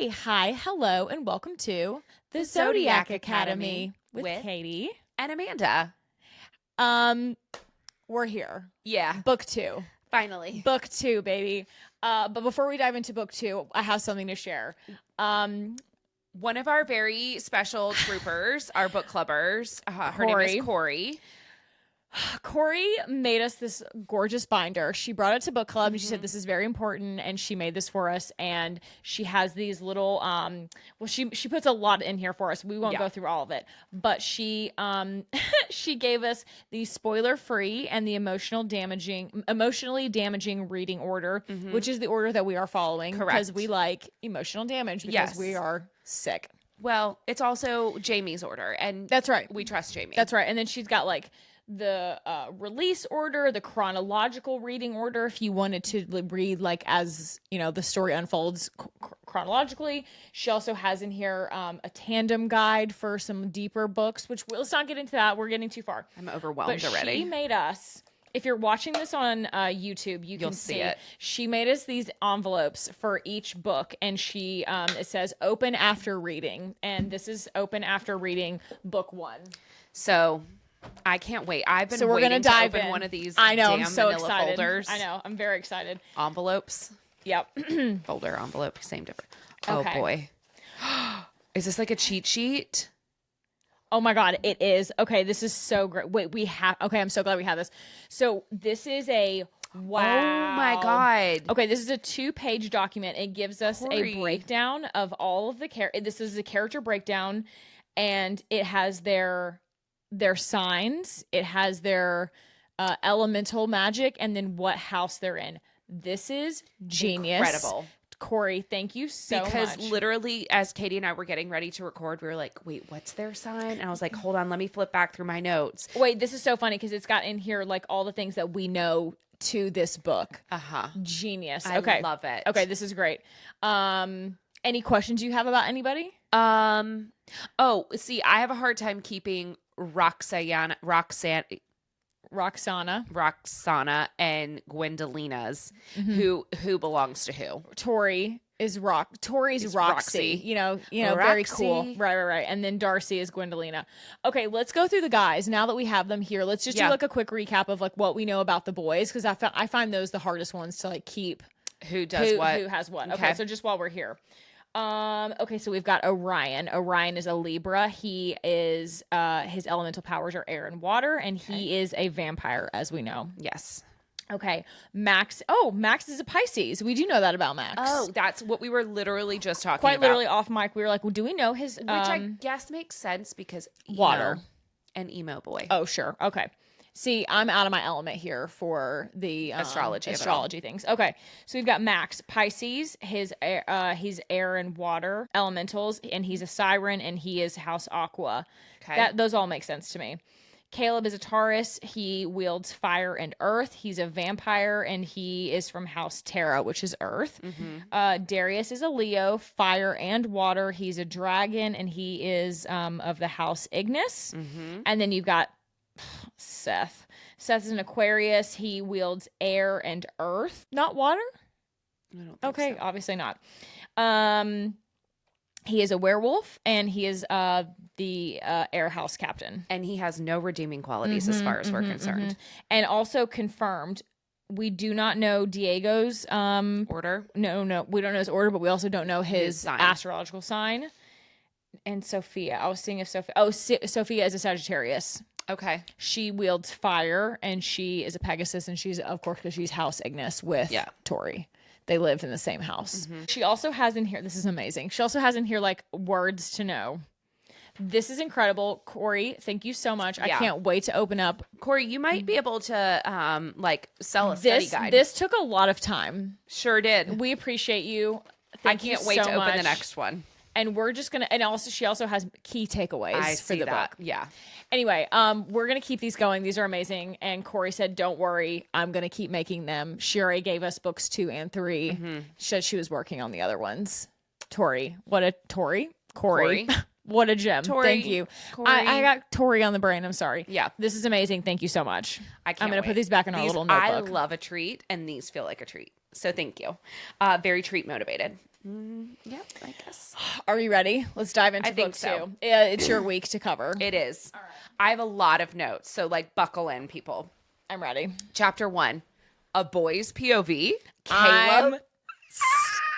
Hi, hello, and welcome to the Zodiac Academy with Katie and Amanda. We're here. Yeah. Book 2. Finally. Book 2, baby. But before we dive into book 2, I have something to share. One of our very special troopers, our book clubbers, her name is Corey. Corey made us this gorgeous binder. She brought it to book club and she said this is very important, and she made this for us. And she has these little she puts a lot in here for us. We won't go through all of it, but she she gave us the spoiler free and the emotionally damaging reading order, which is the order that we are following because we like emotional damage because we are sick. Well, it's also Jamie's order, and that's right. We trust Jamie. That's right. And then she's got like the release order, the chronological reading order, if you wanted to read like as you know the story unfolds chronologically. She also has in here a tandem guide for some deeper books, which let's not get into that, we're getting too far. I'm overwhelmed already. She made us, if you're watching this on YouTube, you'll see it. She made us these envelopes for each book, and she it says open after reading, and this is open after reading book 1. So I can't wait. I've been we're waiting gonna dive to open in. one of these. I know. Damn I'm so manila excited. folders. I know. I'm very excited. Envelopes. Yep. Folder, envelope, same difference. Okay. Oh boy. Is this like a cheat sheet? Oh my God, it is. Okay, this is so great. Wait, okay, I'm so glad we have this. So this is a wow. Oh my God. Okay, this is a 2-page document. It gives us a breakdown of all of the this is a character breakdown, and it has their signs, it has their elemental magic, and then what house they're in. This is genius. Incredible. Corey, thank you so much. Because literally, as Katie and I were getting ready to record, we were like, wait, what's their sign? And I was like, hold on, let me flip back through my notes. Wait, this is so funny because it's got in here like all the things that we know to this book. Genius. Okay. I love it. Okay, this is great. Any questions you have about anybody? Oh, see, I have a hard time keeping Roxana and Gwendolina's who belongs to who. Tori's Roxy. You know, very cool. Right. And then Darcy is Gwendolina. Okay, let's go through the guys now that we have them here. Let's just do like a quick recap of like what we know about the boys, because I find those the hardest ones to like keep. Who has what. Okay, so just while we're here. Okay, so we've got Orion. Orion is a Libra. He is his elemental powers are air and water, and he is a vampire, as we know. Yes. Okay. Max. Oh, Max is a Pisces. We do know that about Max. Oh, that's what we were literally just talking about. Quite literally off mic. We were like, well, do we know his which I guess makes sense because water and emo boy. Oh, sure. Okay. See, I'm out of my element here for the astrology things. Okay, so we've got Max, Pisces. He's air and water elementals, and he's a siren, and he is House Aqua. Okay, those all make sense to me. Caleb is a Taurus. He wields fire and earth. He's a vampire, and he is from House Terra, which is earth. Darius is a Leo, fire and water. He's a dragon, and he is of the House Ignis. And then you've got Seth. Seth is an Aquarius. He wields air and earth, not water. I don't think so. Obviously not. He is a werewolf, and he is the air house captain. And he has no redeeming qualities as far as we're concerned. And also confirmed, we do not know Diego's order. No, we don't know his order, but we also don't know his astrological sign. And Sophia, I was seeing if Sophia is a Sagittarius. Okay. She wields fire, and she is a Pegasus, and she's, of course, because she's House Ignis with Tory. They live in the same house. She also has in here, this is amazing. She also has in here like words to know. This is incredible. Corey, thank you so much. I can't wait to open up. Corey, you might be able to sell a study guide. This took a lot of time. Sure did. We appreciate you. I can't wait to open the next one. And we're just going to, and also she also has key takeaways for the book. Yeah. Anyway, we're going to keep these going. These are amazing. And Corey said, don't worry, I'm going to keep making them. She already gave us books 2 and 3. She said she was working on the other ones. Corey. What a gem. Tory, Thank you. Corey. I got Tory on the brain. I'm sorry. Yeah. This is amazing. Thank you so much. I'm going to put these back in our little notebook. I love a treat, and these feel like a treat. So thank you. Very treat motivated. Yeah, I guess. Are you ready? Let's dive into book two. Yeah, it's your week to cover. It is. All right. I have a lot of notes, so like buckle in, people. I'm ready. Chapter 1, A Boy's POV. Caleb. I'm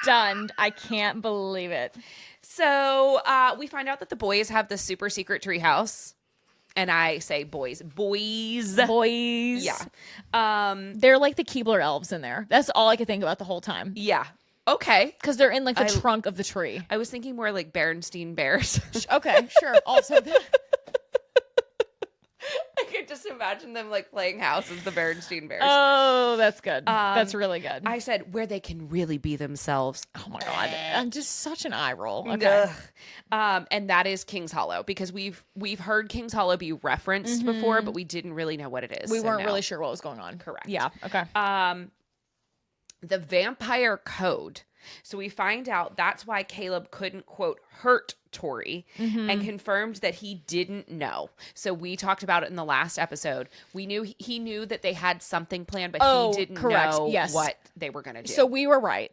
stunned. I can't believe it. So we find out that the boys have the super secret treehouse. And I say boys. Boys. Yeah. They're like the Keebler elves in there. That's all I could think about the whole time. Yeah. Okay. Because they're in like the trunk of the tree. I was thinking more like Berenstain Bears. Okay, sure. Also that. I could just imagine them like playing house as the Berenstain Bears. Oh, that's good. That's really good. I said where they can really be themselves. Oh my God. I'm just such an eye roll. Okay. And that is King's Hollow, because we've heard King's Hollow be referenced before, but we didn't really know what it is. We weren't really sure what was going on. Correct. Yeah. Okay. The vampire code. So we find out that's why Caleb couldn't, quote, hurt Tory, and confirmed that he didn't know. So we talked about it in the last episode. He knew that they had something planned, but he didn't know what they were going to do. So we were right.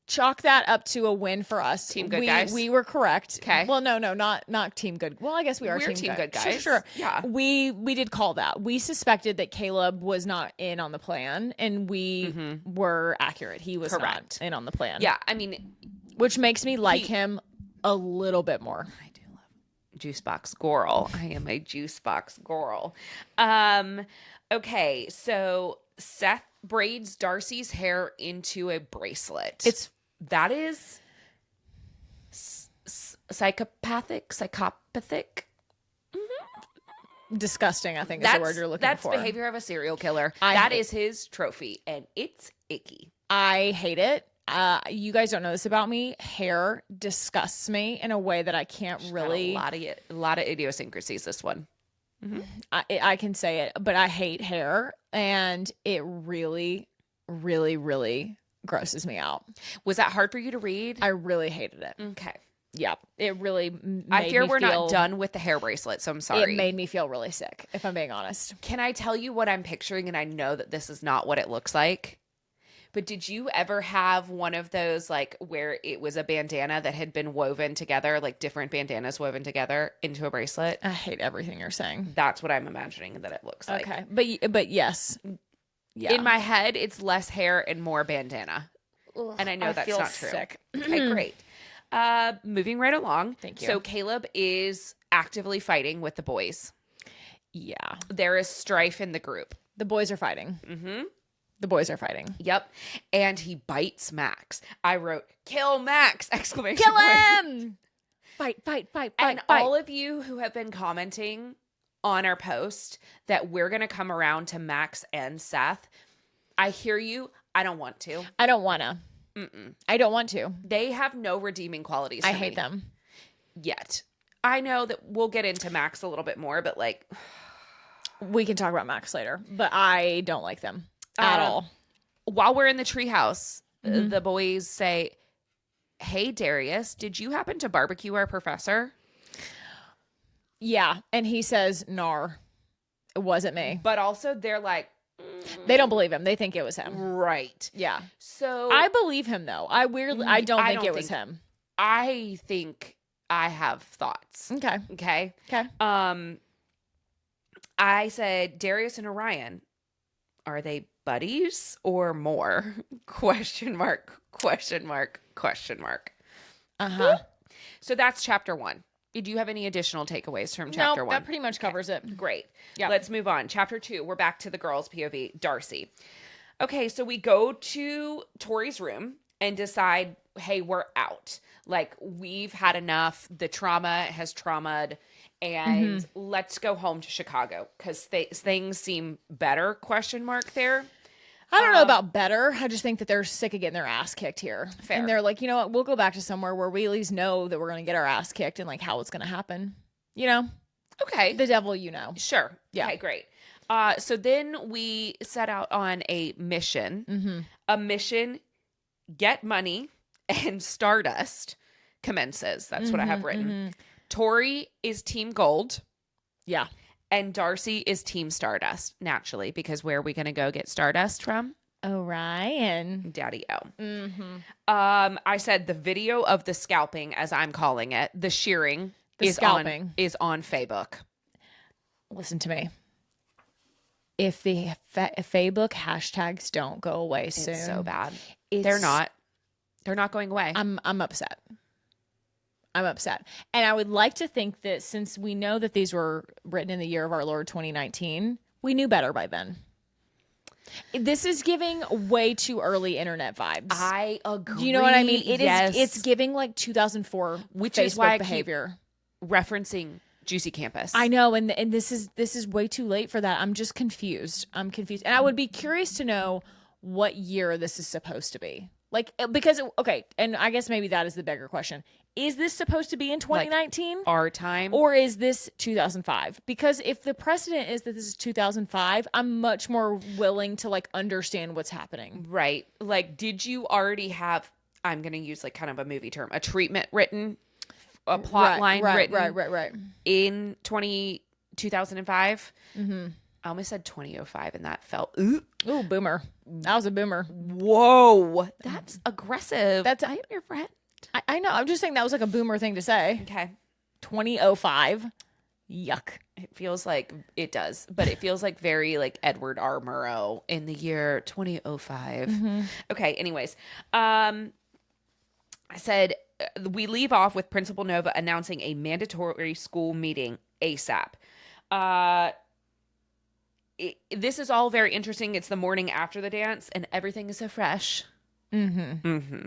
Chalk that up to a win for us. Team good guys. We were correct. Okay. Well, no, not team good. Well, I guess we're team good guys. Sure. Yeah. We did call that. We suspected that Caleb was not in on the plan, and we were accurate. He was not in on the plan. Yeah. I mean, which makes me like him a little bit more. I do love Juice Box Girl. I am a Juice Box Girl. Okay. So Seth braids Darcy's hair into a bracelet. That is psychopathic. Disgusting, I think, is the word you're looking for. That's behavior of a serial killer. That is his trophy, and it's icky. I hate it. You guys don't know this about me. Hair disgusts me in a way that I can't really. A lot of idiosyncrasies. This one. I can say it, but I hate hair, and it really, really, really grosses me out. Was that hard for you to read? I really hated it. Okay. Yeah, it really made I fear me we're feel, not done with the hair bracelet, so I'm sorry. It made me feel really sick, if I'm being honest. Can I tell you what I'm picturing? And I know that this is not what it looks like. But did you ever have one of those, like, where it was a bandana that had been woven together, like different bandanas woven together into a bracelet? I hate everything you're saying. That's what I'm imagining that it looks like. Okay, but yes. Yeah. In my head, it's less hair and more bandana. Ugh, and I know that's not true. Sick. Okay, great. Moving right along. Thank you. So Caleb is actively fighting with the boys. Yeah. There is strife in the group. The boys are fighting. Mm-hmm. The boys are fighting. Yep. And he bites Max. I wrote, kill Max! Exclamation Kill point. him! Fight. And all of you who have been commenting on our post that we're going to come around to Max and Seth, I hear you. I don't want to. I don't want to. I don't want to. They have no redeeming qualities for I hate me them. Yet. I know that we'll get into Max a little bit more, but like... We can talk about Max later, but I don't like them at all. While we're in the treehouse, the boys say, hey, Darius, did you happen to barbecue our professor? Yeah. And he says, nar, it wasn't me. But also they're like... They don't believe him. They think it was him. Right. Yeah. So... I believe him, though. I don't think it was him. I think I have thoughts. Okay. I said, Darius and Orion, are they buddies or more? Question mark. Uh-huh. So that's chapter 1. Do you have any additional takeaways from chapter 1? That pretty much covers it. Great. Yeah. Let's move on. Chapter 2, we're back to the girls' POV, Darcy. Okay, so we go to Tori's room and decide, hey, we're out. Like, we've had enough. The trauma has traumaed. And let's go home to Chicago because things seem better, there. I don't know about better. I just think that they're sick of getting their ass kicked here. Fair. And they're like, you know what? We'll go back to somewhere where we at least know that we're going to get our ass kicked and like how it's going to happen. You know? Okay. The devil, you know. Sure. Yeah. Okay, great. So then we set out on a mission. A mission, get money, and Stardust commences. That's what I have written. Tory is Team Gold. Yeah. And Darcy is Team Stardust, naturally, because where are we going to go get Stardust from? Orion. Daddy-O. Mm-hmm. I said the video of the scalping, as I'm calling it, the shearing, is on Facebook. Listen to me. If the Facebook hashtags don't go away soon, it's so bad. They're not going away. I'm upset. I'm upset. And I would like to think that since we know that these were written in the year of our Lord 2019, we knew better by then. This is giving way too early internet vibes. I agree. Do you know what I mean? It's giving like 2004 which Facebook is why behavior. I keep referencing Juicy Campus. I know, and this is way too late for that. I'm just confused. And I would be curious to know what year this is supposed to be. Like, because, okay, and I guess maybe that is the bigger question. Is this supposed to be in 2019? Like our time? Or is this 2005? Because if the precedent is that this is 2005, I'm much more willing to, like, understand what's happening. Right. Like, did you already have, I'm going to use, like, kind of a movie term, a treatment written, a plot line written? Right. In 2005? Mm-hmm. I almost said 2005, and that felt... Ooh, boomer. That was a boomer. Whoa. That's aggressive. I am your friend. I know. I'm just saying that was like a boomer thing to say. Okay. 2005. Yuck. It feels like it does, but it feels like very like Edward R. Murrow in the year 2005. Mm-hmm. Okay. Anyways, I said we leave off with Principal Nova announcing a mandatory school meeting ASAP. This is all very interesting. It's the morning after the dance, and everything is so fresh. Mm-hmm. Mm-hmm.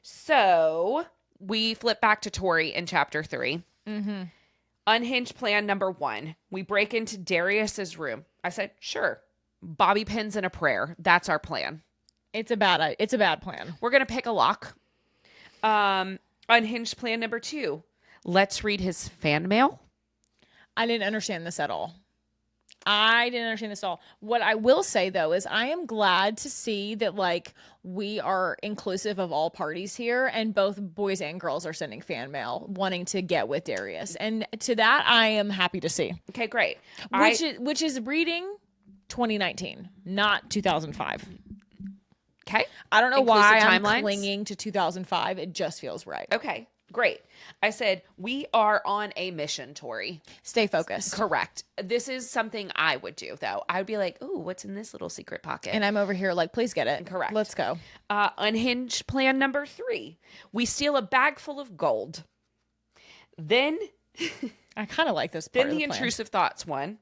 So we flip back to Tory in chapter 3. Mm-hmm. Unhinged plan number 1. We break into Darius's room. I said, sure. Bobby pins and a prayer. That's our plan. It's a bad plan. We're going to pick a lock. Unhinged plan number 2. Let's read his fan mail. I didn't understand this at all. What I will say, though, is I am glad to see that, like, we are inclusive of all parties here, and both boys and girls are sending fan mail wanting to get with Darius. And to that, I am happy to see. Okay, great. Which is reading 2019, not 2005. Okay. I don't know why I'm clinging to 2005. It just feels right. Okay. Great. I said, we are on a mission, Tori. Stay focused. Correct. This is something I would do, though. I would be like, ooh, what's in this little secret pocket? And I'm over here like, please get it. Correct. Let's go. Unhinged plan number 3. We steal a bag full of gold. Then... I kind of like this part Then the intrusive thoughts one.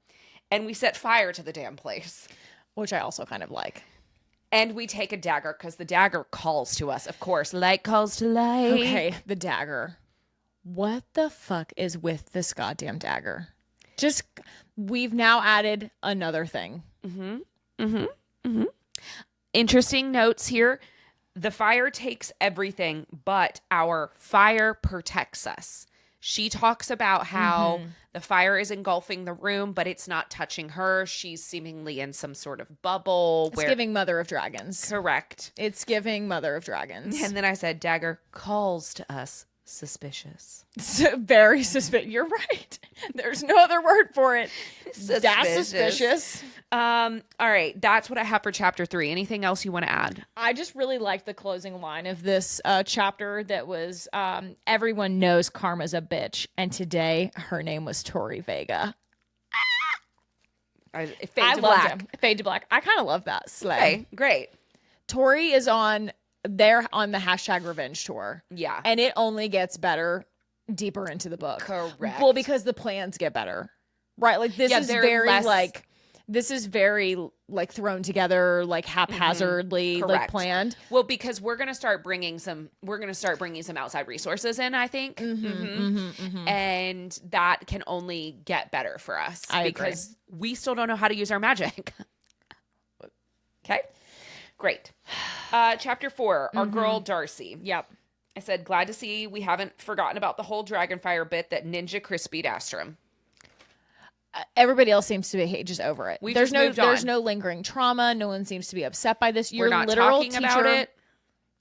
And we set fire to the damn place. Which I also kind of like. And we take a dagger because the dagger calls to us, of course. Light calls to light. Okay, the dagger. What the fuck is with this goddamn dagger? We've now added another thing. Mm-hmm. Mm-hmm. Mm-hmm. Interesting notes here. The fire takes everything, but our fire protects us. She talks about how the fire is engulfing the room, but it's not touching her. She's seemingly in some sort of bubble. It's giving Mother of Dragons. Correct. It's giving Mother of Dragons. And then I said, dagger calls to us suspicious. Very suspicious. You're right. There's no other word for it. That's suspicious. All right. That's what I have for chapter 3. Anything else you want to add? I just really like the closing line of this chapter that was, everyone knows Karma's a bitch. And today her name was Tori Vega. Fade to black. Fade to black. I kind of love that. Slay. Okay, great. Tori is on the hashtag revenge tour. Yeah. And it only gets better deeper into the book. Correct. Well, because the plans get better. Right? Like this is very thrown together, like haphazardly, like planned. Well, because we're going to start bringing some outside resources in, I think. And that can only get better for us because we still don't know how to use our magic. Okay. Great. Chapter 4, our girl Darcy. Yep. I said, glad to see we haven't forgotten about the whole Dragonfire bit that Ninja Chris beat Astrum. Everybody else seems to be just over it. There's no lingering trauma. No one seems to be upset by this. We're not talking about it.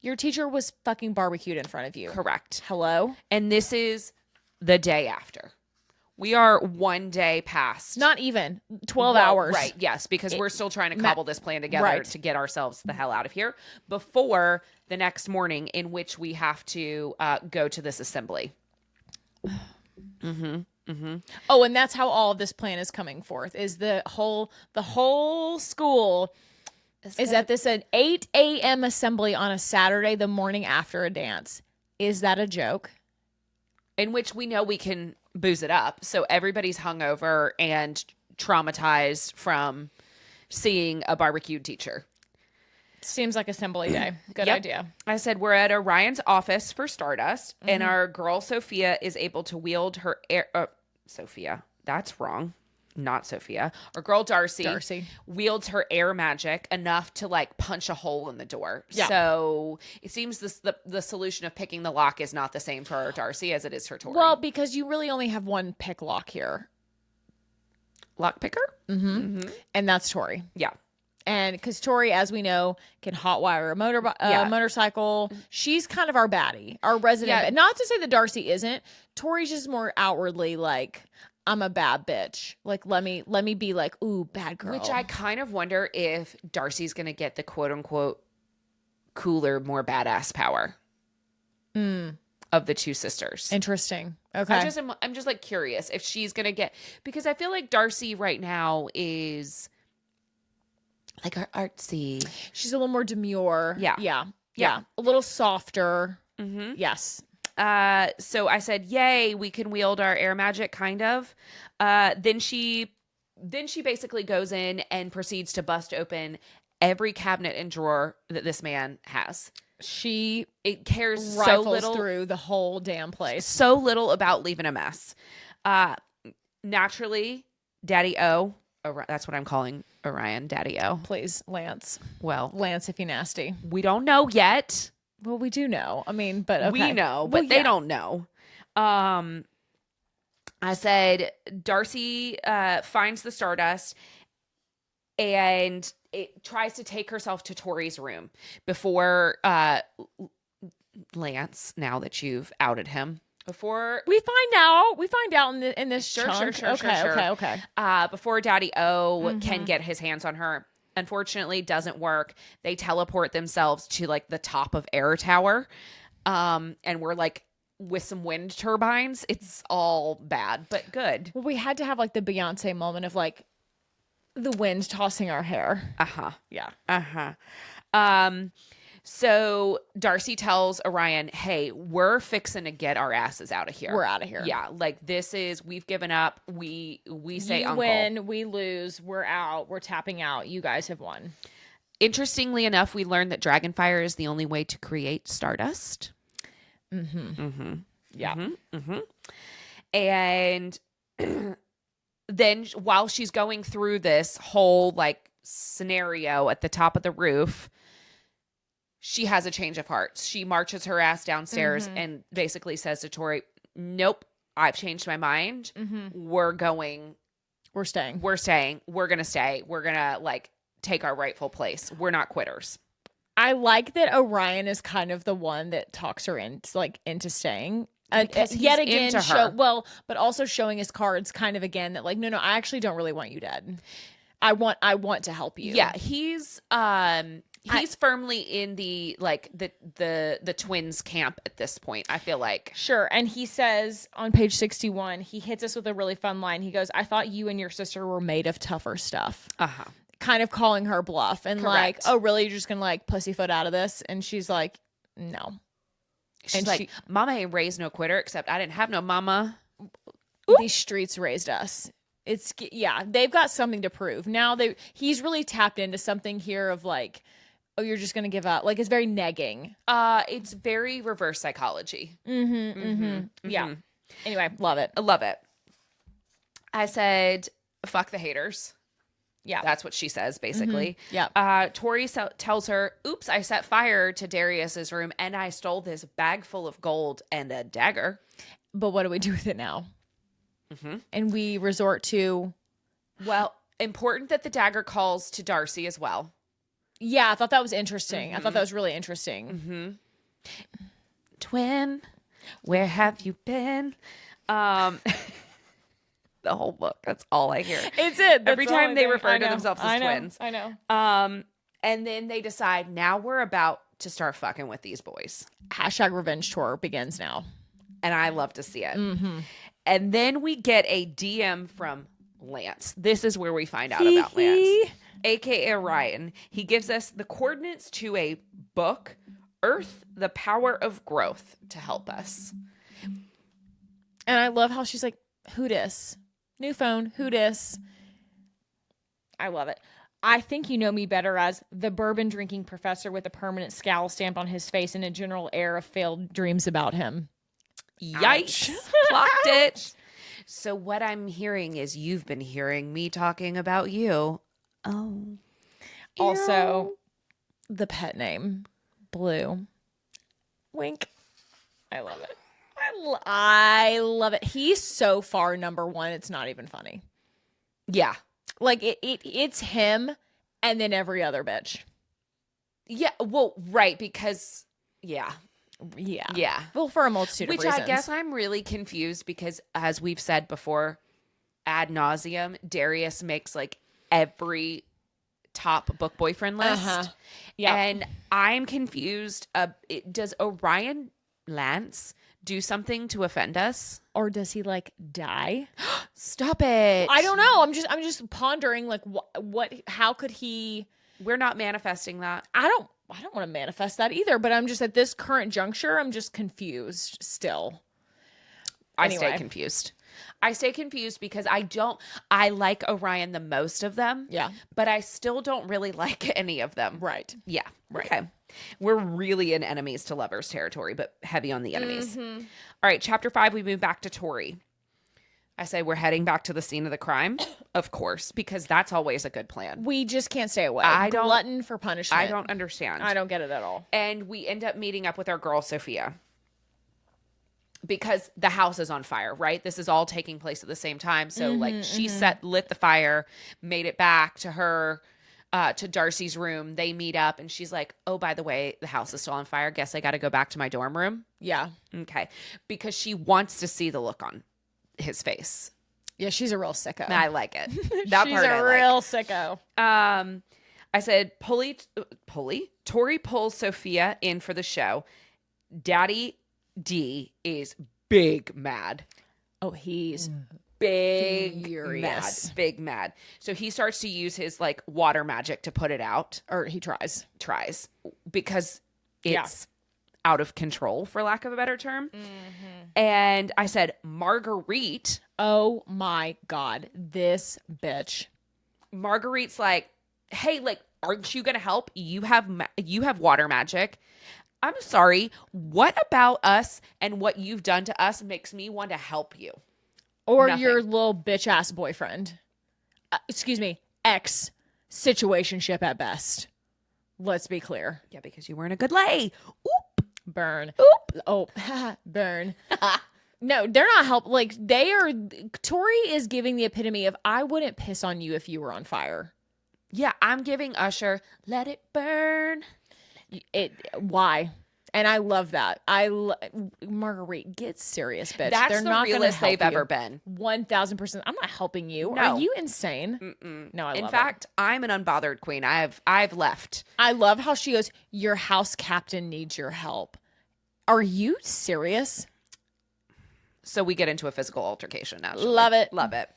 Your teacher was fucking barbecued in front of you. Correct. Hello? And this is the day after. We are one day past. Not even 12 hours. Right. Yes. Because we're still trying to cobble this plan together to get ourselves the hell out of here before the next morning, in which we have to go to this assembly. Oh, and that's how all of this plan is coming forth. Is the whole school is at this an 8 a.m. assembly on a Saturday, the morning after a dance. Is that a joke? In which we know we can booze it up. So everybody's hungover and traumatized from seeing a barbecued teacher. Seems like assembly day. Good idea. I said we're at Orion's office for Stardust, and our girl Sophia is able to wield her air. Sophia, that's wrong. Not Sophia. Our girl Darcy wields her air magic enough to like punch a hole in the door. Yeah. So it seems the solution of picking the lock is not the same for our Darcy as it is for Tory. Well, because you really only have one pick lock here. Lock picker? Mm-hmm. And that's Tory. Yeah. And because Tory, as we know, can hotwire a motorcycle. She's kind of our baddie, our resident. Yeah. Not to say that Darcy isn't. Tory's just more outwardly like, I'm a bad bitch. Like, let me be like, ooh, bad girl. Which I kind of wonder if Darcy's going to get the quote unquote cooler, more badass power of the two sisters. Interesting. Okay. I'm just like curious if she's going to get, because I feel like Darcy right now is like artsy. She's a little more demure. Yeah. A little softer. Mm-hmm. Yes. So I said, yay, we can wield our air magic, kind of. Then she basically goes in and proceeds to bust open every cabinet and drawer that this man has. It cares so little through the whole damn place. So little about leaving a mess. Naturally, Daddy O, that's what I'm calling Orion, Daddy O. Please, Lance. Well, Lance, if you nasty. We don't know yet. Well, we do know. I mean, but okay. We know, but they don't know. I said Darcy finds the Stardust and it tries to take herself to Tori's room before Lance, now that you've outed him. Before we find out in this Sure. Okay. Before Daddy O can get his hands on her. Unfortunately, doesn't work. They teleport themselves to like the top of Air Tower. And we're like with some wind turbines. It's all bad, but good. Well, we had to have like the Beyonce moment of like the wind tossing our hair. Yeah. So Darcy tells Orion, hey, we're fixing to get our asses out of here. We're out of here. Yeah. Like we've given up. We say you uncle. win, we lose, we're out, we're tapping out. You guys have won. Interestingly enough, we learned that dragonfire is the only way to create stardust. Yeah. And then while she's going through this whole like scenario at the top of the roof, she has a change of heart. She marches her ass downstairs and basically says to Tory, nope, I've changed my mind. We're staying. We're going to stay. We're going to like take our rightful place. We're not quitters. I like that Orion is kind of the one that talks her into staying. Yet again, but also showing his cards kind of again that like, no, I actually don't really want you dead. I want to help you. Yeah, he's firmly in the like the twins camp at this point, I feel like. Sure. And he says on page 61, he hits us with a really fun line. He goes, I thought you and your sister were made of tougher stuff. Kind of calling her bluff and like, oh really, you're just gonna like pussyfoot out of this? And she's like, no. She's like, mama ain't raised no quitter, except I didn't have no mama. These streets raised us. They've got something to prove. Now he's really tapped into something here of like, oh, you're just going to give up. Like, it's very negging. It's very reverse psychology. Yeah. Anyway, love it. I love it. I said, fuck the haters. Yeah. That's what she says, basically. Yeah. Tory tells her, oops, I set fire to Darius's room and I stole this bag full of gold and a dagger. But what do we do with it now? And we resort to... Well, important that the dagger calls to Darcy as well. Yeah, I thought that was interesting. I thought that was really interesting. Twin, where have you been? The whole book. That's all I hear. It's it. Every time they refer to themselves as twins. I know. And then they decide, now we're about to start fucking with these boys. Hashtag revenge tour begins now. And I love to see it. Mm-hmm. And then we get a DM from Lance. This is where we find out about Lance, aka Ryan. He gives us the coordinates to a book, Earth, the Power of Growth, to help us. And I love how she's like, who dis? New phone, who dis? I love it. I think you know me better as the bourbon drinking professor with a permanent scowl stamped on his face and a general air of failed dreams about him. Yikes. Clocked it. So what I'm hearing is you've been hearing me talking about you. Oh. Also, the pet name, Blue. Wink. I love it. I love it. He's so far number one, it's not even funny. Yeah. Like, it's him and then every other bitch. Yeah, well, right, because, yeah. Well, for a multitude of reasons. Which I guess I'm really confused because, as we've said before, ad nauseum, Darius makes, like, every top book boyfriend list. Yeah. And I'm confused. Does Orion Lance do something to offend us? Or does he, like, die? Stop it. I don't know. I'm just pondering, like, what how could he... We're not manifesting that. I don't want to manifest that either, but I'm just at this current juncture, I'm just confused still. Anyway. I stay confused because I like Orion the most of them. Yeah. But I still don't really like any of them. Right. Yeah. Right. Okay. We're really in enemies to lovers territory, but heavy on the enemies. Mm-hmm. All right. Chapter 5, we move back to Tory. I say we're heading back to the scene of the crime, of course, because that's always a good plan. We just can't stay away. Glutton for punishment. I don't understand. I don't get it at all. And we end up meeting up with our girl, Sophia. Because the house is on fire, right? This is all taking place at the same time. So, she lit the fire, made it back to her, to Darcy's room. They meet up, and she's like, oh, by the way, the house is still on fire. Guess I got to go back to my dorm room. Yeah. Okay. Because she wants to see the look on his face. Yeah, she's a real sicko. I like it. She's a real sicko. I said, Tory pulls Sophia in for the show. Daddy D is big mad. Oh, he's big furious. Mad. So he starts to use his like water magic to put it out. Or he tries because it's out of control, for lack of a better term. And I said, Marguerite. Oh my God, this bitch. Marguerite's like, hey, like, aren't you gonna help? You have water magic. I'm sorry. What about us and what you've done to us makes me want to help you? Or Nothing. your little bitch ass boyfriend. Excuse me, ex situationship at best. Let's be clear. Yeah, because you weren't a good lay. Oop. Burn. Oop. Oh, burn. No, they're not help. Like, they are. Tory is giving the epitome of, I wouldn't piss on you if you were on fire. Yeah, I'm giving Usher, let it burn. Why? And I love that. Marguerite, get serious, bitch. That's They're the not realest they've you. ever been. 1000%. I'm not helping you. No. Are you insane? No, I love it. In fact, I'm an unbothered queen. I've left. I love how she goes, your house captain needs your help. Are you serious? So we get into a physical altercation now. Love it. Love it.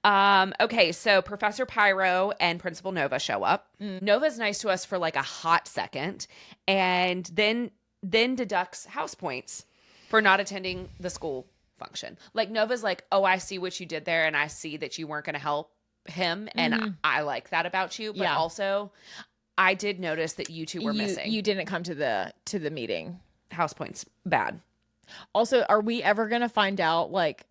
Okay, so Professor Pyro and Principal Nova show up. Nova's nice to us for like a hot second, and then deducts house points for not attending the school function. Like, Nova's like, oh, I see what you did there, and I see that you weren't going to help him, and I like that about you. But also, I did notice that you two were missing. You didn't come to the meeting. House points, bad. Also, are we ever going to find out, like,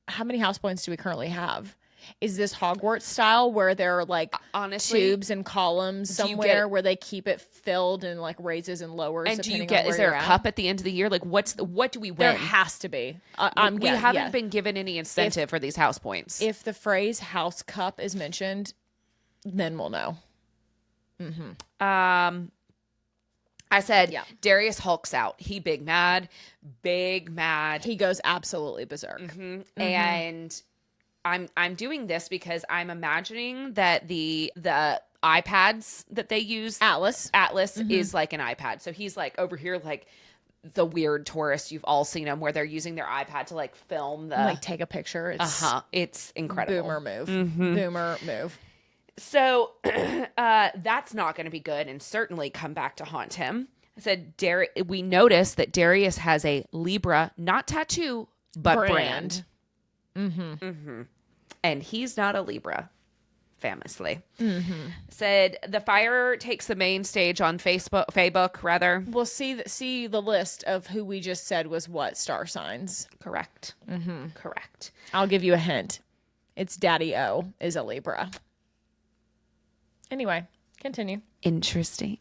how many house points do we currently have? Is this Hogwarts style where there are like honestly tubes and columns somewhere where they keep it filled and like raises and lowers? And is there a cup at the end of the year? Like, what do we win? There has to be. We haven't been given any incentive for these house points. If the phrase house cup is mentioned, then we'll know. I said, Darius hulks out. He big mad. He goes absolutely berserk. And I'm doing this because I'm imagining that the iPads that they use, Atlas is like an iPad. So he's like over here, like the weird tourist. You've all seen them where they're using their iPad to like film like take a picture. It's incredible. Boomer move. Boomer move. So that's not going to be good and certainly come back to haunt him. I said, we noticed that Darius has a Libra, not tattoo, but brand. And he's not a Libra, famously. Said the fire takes the main stage on Facebook, rather. We'll see the list of who we just said was what star signs. Correct. Correct. I'll give you a hint. It's Daddy O is a Libra. Anyway, continue. Interesting.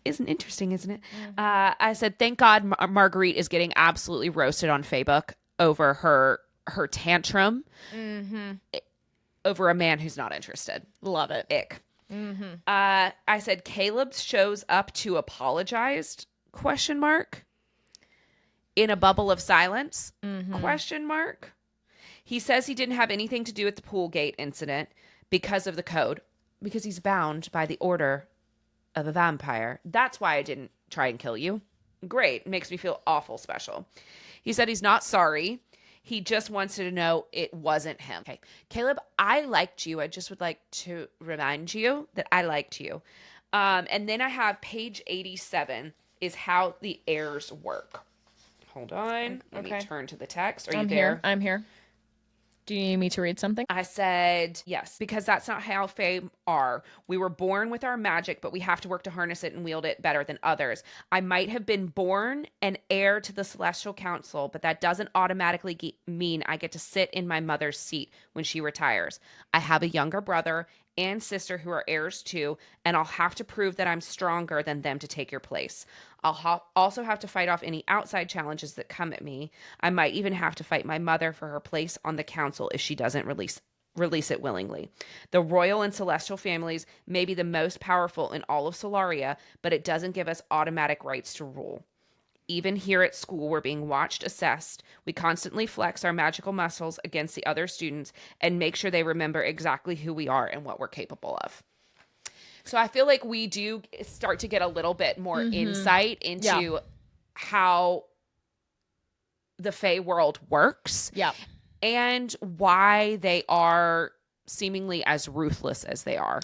Isn't interesting, isn't it? I said, thank God Marguerite is getting absolutely roasted on Facebook over her tantrum over a man who's not interested. Love it. Ick. I said, Caleb shows up to apologize, ? In a bubble of silence, ? He says he didn't have anything to do with the pool gate incident because of the code. Because he's bound by the order of a vampire. That's why I didn't try and kill you. Great. Makes me feel awful special. He said he's not sorry. He just wants to know it wasn't him. Okay. Caleb, I liked you. I just would like to remind you that I liked you. And then I have page 87 is how the heirs work. Hold on. Let me turn to the text. Are you there? I'm here. Do you need me to read something? I said, yes, because that's not how Fae are. We were born with our magic, but we have to work to harness it and wield it better than others. I might have been born an heir to the Celestial Council, but that doesn't automatically mean I get to sit in my mother's seat when she retires. I have a younger brother and sister who are heirs too, and I'll have to prove that I'm stronger than them to take your place. I'll also have to fight off any outside challenges that come at me. I might even have to fight my mother for her place on the council if she doesn't release it willingly. The royal and celestial families may be the most powerful in all of Solaria, but it doesn't give us automatic rights to rule. Even here at school, we're being watched, assessed. We constantly flex our magical muscles against the other students and make sure they remember exactly who we are and what we're capable of. So I feel like we do start to get a little bit more insight into how the Fae world works. Yeah. And why they are seemingly as ruthless as they are,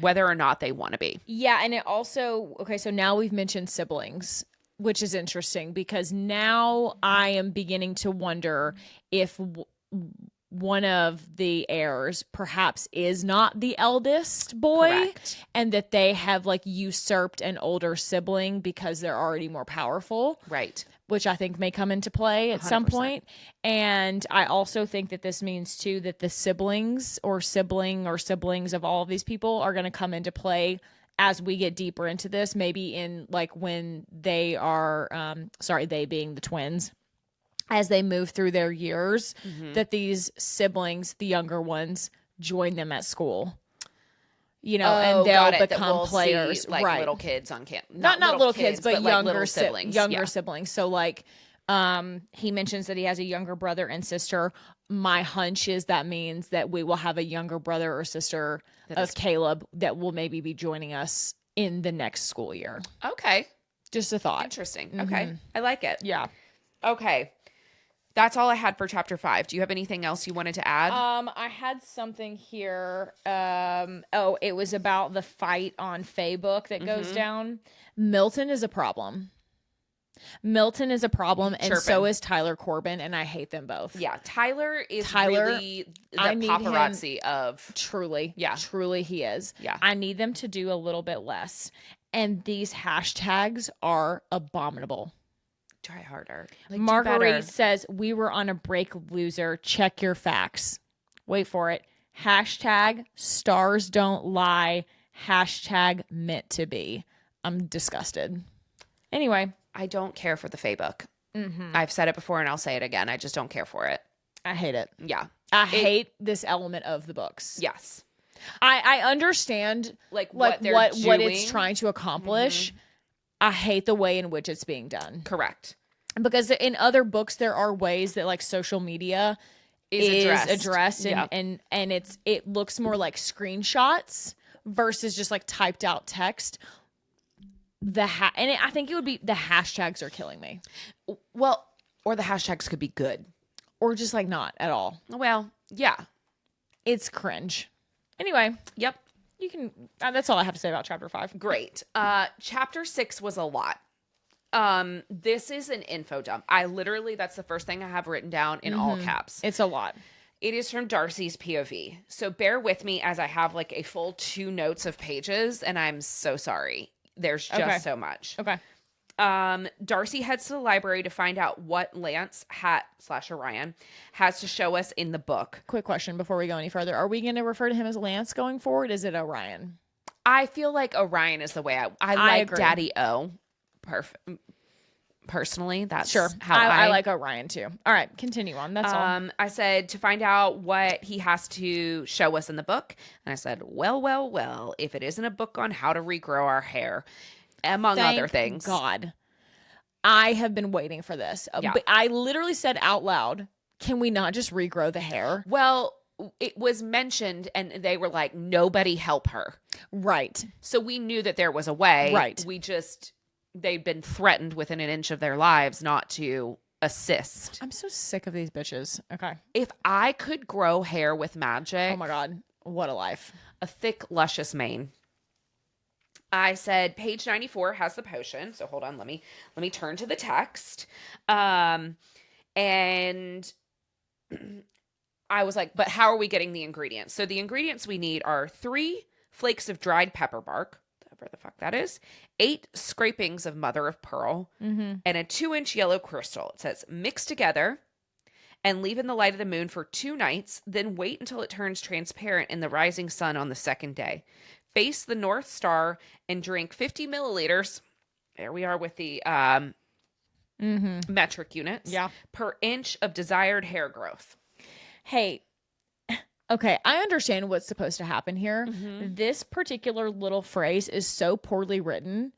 whether or not they want to be. Yeah, and it also, so now we've mentioned siblings, which is interesting because now I am beginning to wonder if one of the heirs perhaps is not the eldest boy. Correct. And that they have like usurped an older sibling because they're already more powerful. Right. Which I think may come into play at 100%. Some point. And I also think that this means too that the siblings of all of these people are going to come into play as we get deeper into this, maybe in like when they are, they being the twins, as they move through their years, that these siblings, the younger ones, join them at school. And they'll become players, like right? Little kids on camp, not little kids, but younger little siblings. Younger siblings. So like, he mentions that he has a younger brother and sister. My hunch is that means that we will have a younger brother or sister of Caleb that will maybe be joining us in the next school year. Okay, just a thought. Interesting. Okay, I like it. Yeah. Okay. That's all I had for chapter 5. Do you have anything else you wanted to add? I had something here. It was about the fight on Facebook that goes down. Milton is a problem. And so is Tyler Corbin, and I hate them both. Yeah, Tyler really the paparazzi of... Truly. Yeah. Truly he is. Yeah. I need them to do a little bit less. And these hashtags are abominable. Try harder. Marguerite says, we were on a break, loser. Check your facts. Wait for it. Hashtag stars don't lie. Hashtag meant to be. I'm disgusted. Anyway. I don't care for the Fae book. I've said it before and I'll say it again. I just don't care for it. I hate it. Yeah. I hate this element of the books. I hate the way in which it's being done. Correct. Because in other books, there are ways that like social media is addressed and it looks more like screenshots versus just like typed out text. I think it would be the hashtags are killing me. Well, or the hashtags could be good. Or just like not at all. Well, yeah. It's cringe. Anyway. Yep. You can, that's all I have to say about chapter 5. Great. Chapter 6 was a lot. This is an info dump. That's the first thing I have written down in all caps. It's a lot. It is from Darcy's POV. So bear with me as I have like a full 2 notes of pages, and I'm so sorry. There's just so much. Okay. Darcy heads to the library to find out what Lance Orion has to show us in the book. Quick question before we go any further. Are we going to refer to him as Lance going forward? Is it Orion? I feel like Orion is the way I like agree. Daddy O. Personally, that's how I like Orion too. All right, continue on. That's all. I said to find out what he has to show us in the book. And I said, well, if it isn't a book on how to regrow our hair, among other things. God, I have been waiting for this. But I literally said out loud, can we not just regrow the hair? Well, it was mentioned and they were like, nobody help her. Right. So we knew that there was a way. Right. They'd been threatened within an inch of their lives not to assist. I'm so sick of these bitches. Okay. If I could grow hair with magic. Oh my God. What a life. A thick, luscious mane. I said page 94 has the potion. So hold on, let me turn to the text. And I was like, but how are we getting the ingredients? So the ingredients we need are 3 flakes of dried pepper bark, whatever the fuck that is, 8 scrapings of mother of pearl, and a 2-inch yellow crystal. It says mix together and leave in the light of the moon for 2 nights, then wait until it turns transparent in the rising sun on the 2nd day. Face the North Star and drink 50 milliliters. There we are with the metric units per inch of desired hair growth. Hey, okay, I understand what's supposed to happen here. This particular little phrase is so poorly written.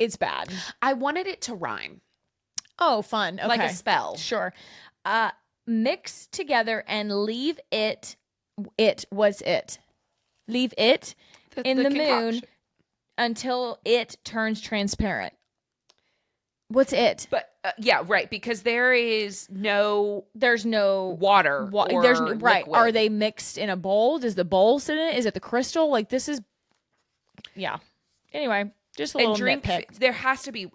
It's bad. I wanted it to rhyme. Oh, fun. Okay. Like a spell. Sure. Mix together and leave it. Leave it in the moon until it turns transparent. What's it? But yeah, right. Because there's no water. There's right. Are they mixed in a bowl? Does the bowl sit in it? Is it the crystal? Like this is. Yeah. Anyway, just a little nitpick. There has to be.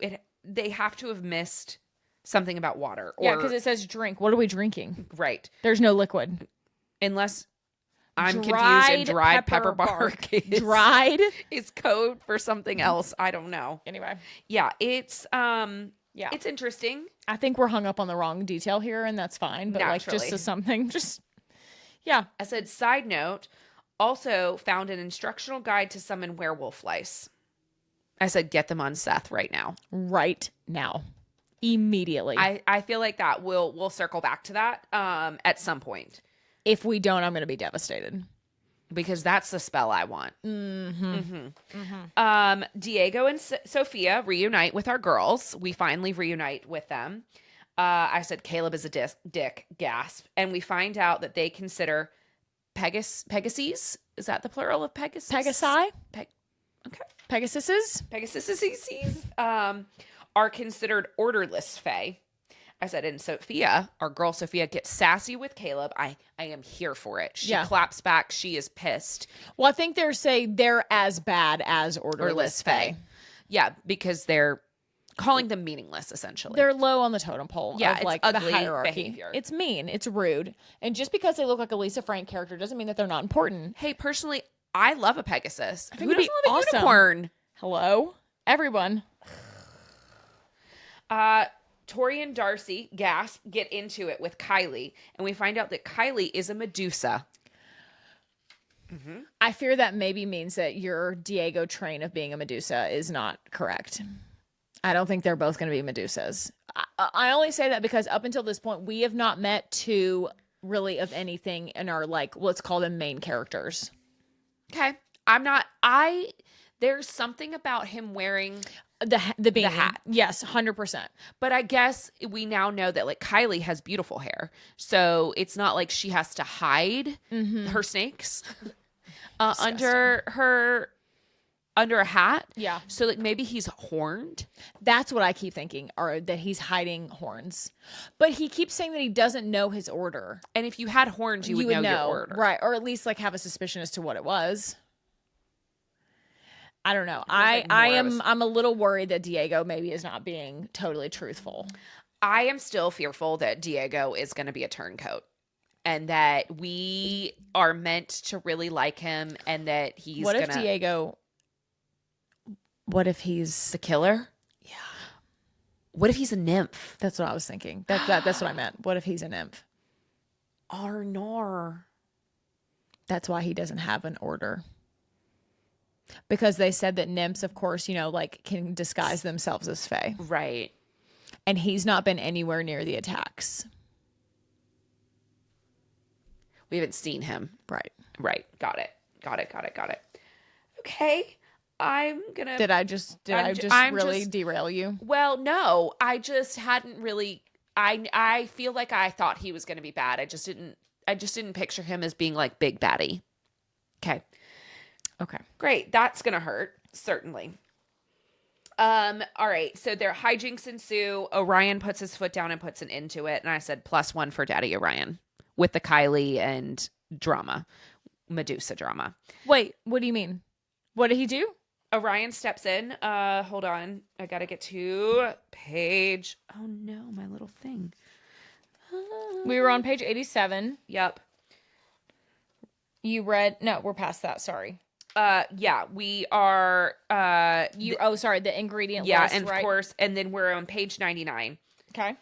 They have to have missed something about water. Yeah, because it says drink. What are we drinking? Right. There's no liquid. Unless I'm confused and dried pepper bark is code for something else. I don't know. Anyway. Yeah, it's it's interesting. I think we're hung up on the wrong detail here, and that's fine. But naturally. Like just as something, yeah. I said, side note, also found an instructional guide to summon werewolf lice. I said, get them on Seth right now. Right now. Immediately. I feel like that we'll circle back to that at some point. If we don't, I'm going to be devastated. Because that's the spell I want. Diego and Sophia reunite with our girls. We finally reunite with them. I said Caleb is a dick, gasp. And we find out that they consider Pegasus. Is that the plural of Pegasus? Pegasi? Okay. Pegasuses? Are considered orderless fae. I said, and Sophia, our girl Sophia, gets sassy with Caleb. I am here for it. She claps back. She is pissed. Well, I think they're as bad as orderless fae. Yeah, because they're calling them meaningless, essentially. They're low on the totem pole of it's like ugly the hierarchy. Behavior. It's mean. It's rude. And just because they look like a Lisa Frank character doesn't mean that they're not important. Hey, personally, I love a Pegasus. I think it'd be awesome. Unicorn? Hello? Everyone. Tory and Darcy, gasp, get into it with Kylie, and we find out that Kylie is a Medusa. I fear that maybe means that your Diego train of being a Medusa is not correct. I don't think they're both going to be Medusas. I only say that because up until this point, we have not met 2 really of anything in our, like, let's call them main characters. Okay. There's something about him wearing The beanie. The hat. Yes, 100%. But I guess we now know that like Kylie has beautiful hair. So it's not like she has to hide her snakes under a hat. Yeah. So like maybe he's horned. That's what I keep thinking, or that he's hiding horns. But he keeps saying that he doesn't know his order. And if you had horns, you would know your order. Right. Or at least like have a suspicion as to what it was. I don't know. I'm a little worried that Diego maybe is not being totally truthful. I am still fearful that Diego is going to be a turncoat and that we are meant to really like him and that he's What if he's the killer? Yeah. What if he's a nymph? That's what I was thinking. That's what I meant. What if he's a nymph? Arnor. That's why he doesn't have an order. Because they said that nymphs, of course, like can disguise themselves as fae. Right. And he's not been anywhere near the attacks. We haven't seen him. Right. Right. Got it. Okay. Did I just really derail you? Well, no. I just hadn't really I feel like I thought he was going to be bad. I just didn't picture him as being like big baddie. Okay, great. That's going to hurt, certainly. All right. So their hijinks ensue. Orion puts his foot down and puts an end to it. And I said +1 for Daddy Orion with the Kylie and drama, Medusa drama. Wait, what do you mean? What did he do? Orion steps in. Hold on. I got to get to page. Oh no, my little thing. We were on page 87. Yep. You read, no, we're past that. Sorry. Yeah, we are, sorry, the ingredient list, and right? Of course, and then we're on page 99. Okay.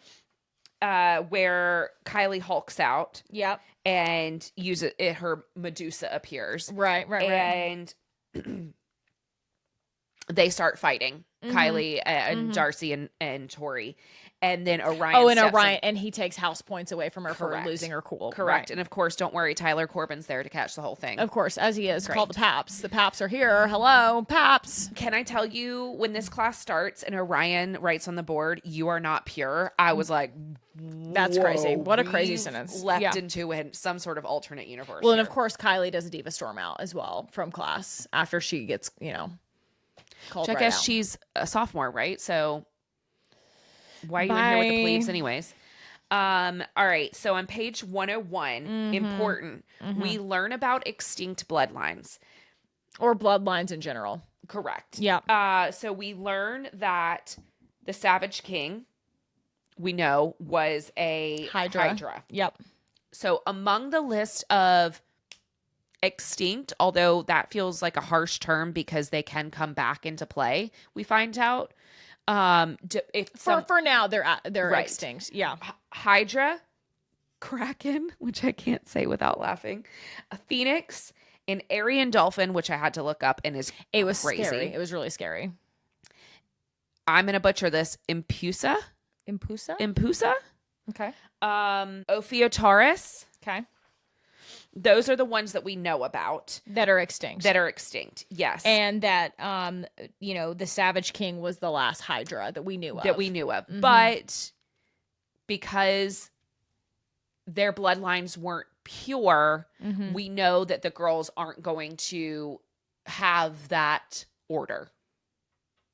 Where Kylie hulks out. Yep. And her Medusa appears. Right. And they start fighting, Kylie and Darcy and Tory. And then Orion and he takes house points away from her for losing her cool. Correct. Right. And of course, don't worry, Tyler Corbin's there to catch the whole thing. Of course, as he is. Great. Called the Paps. The Paps are here. Hello, Paps. Can I tell you, when this class starts and Orion writes on the board, "You are not pure," I was like, that's crazy. What a crazy sentence. Leapt into some sort of alternate universe. Well, and of course, Kylie does a Diva Storm out as well from class after she gets, called. I guess she's a sophomore, right? So why are you in here with the plebes anyways? All right. So on page 101, important, we learn about extinct bloodlines. Or bloodlines in general. Correct. Yeah. So we learn that the Savage King, we know, was a Hydra. Yep. So among the list of extinct, although that feels like a harsh term because they can come back into play, we find out. For now, they're right. extinct. Yeah. Hydra, Kraken, which I can't say without laughing, a Phoenix, an Aryan dolphin, which I had to look up and it was crazy. Scary. It was really scary. I'm gonna butcher this. Impusa. Okay. Ophiotaurus. Okay. Those are the ones that we know about that are extinct. Yes. And that the Savage King was the last Hydra that we knew of. Mm-hmm. But because their bloodlines weren't pure, we know that the girls aren't going to have that order.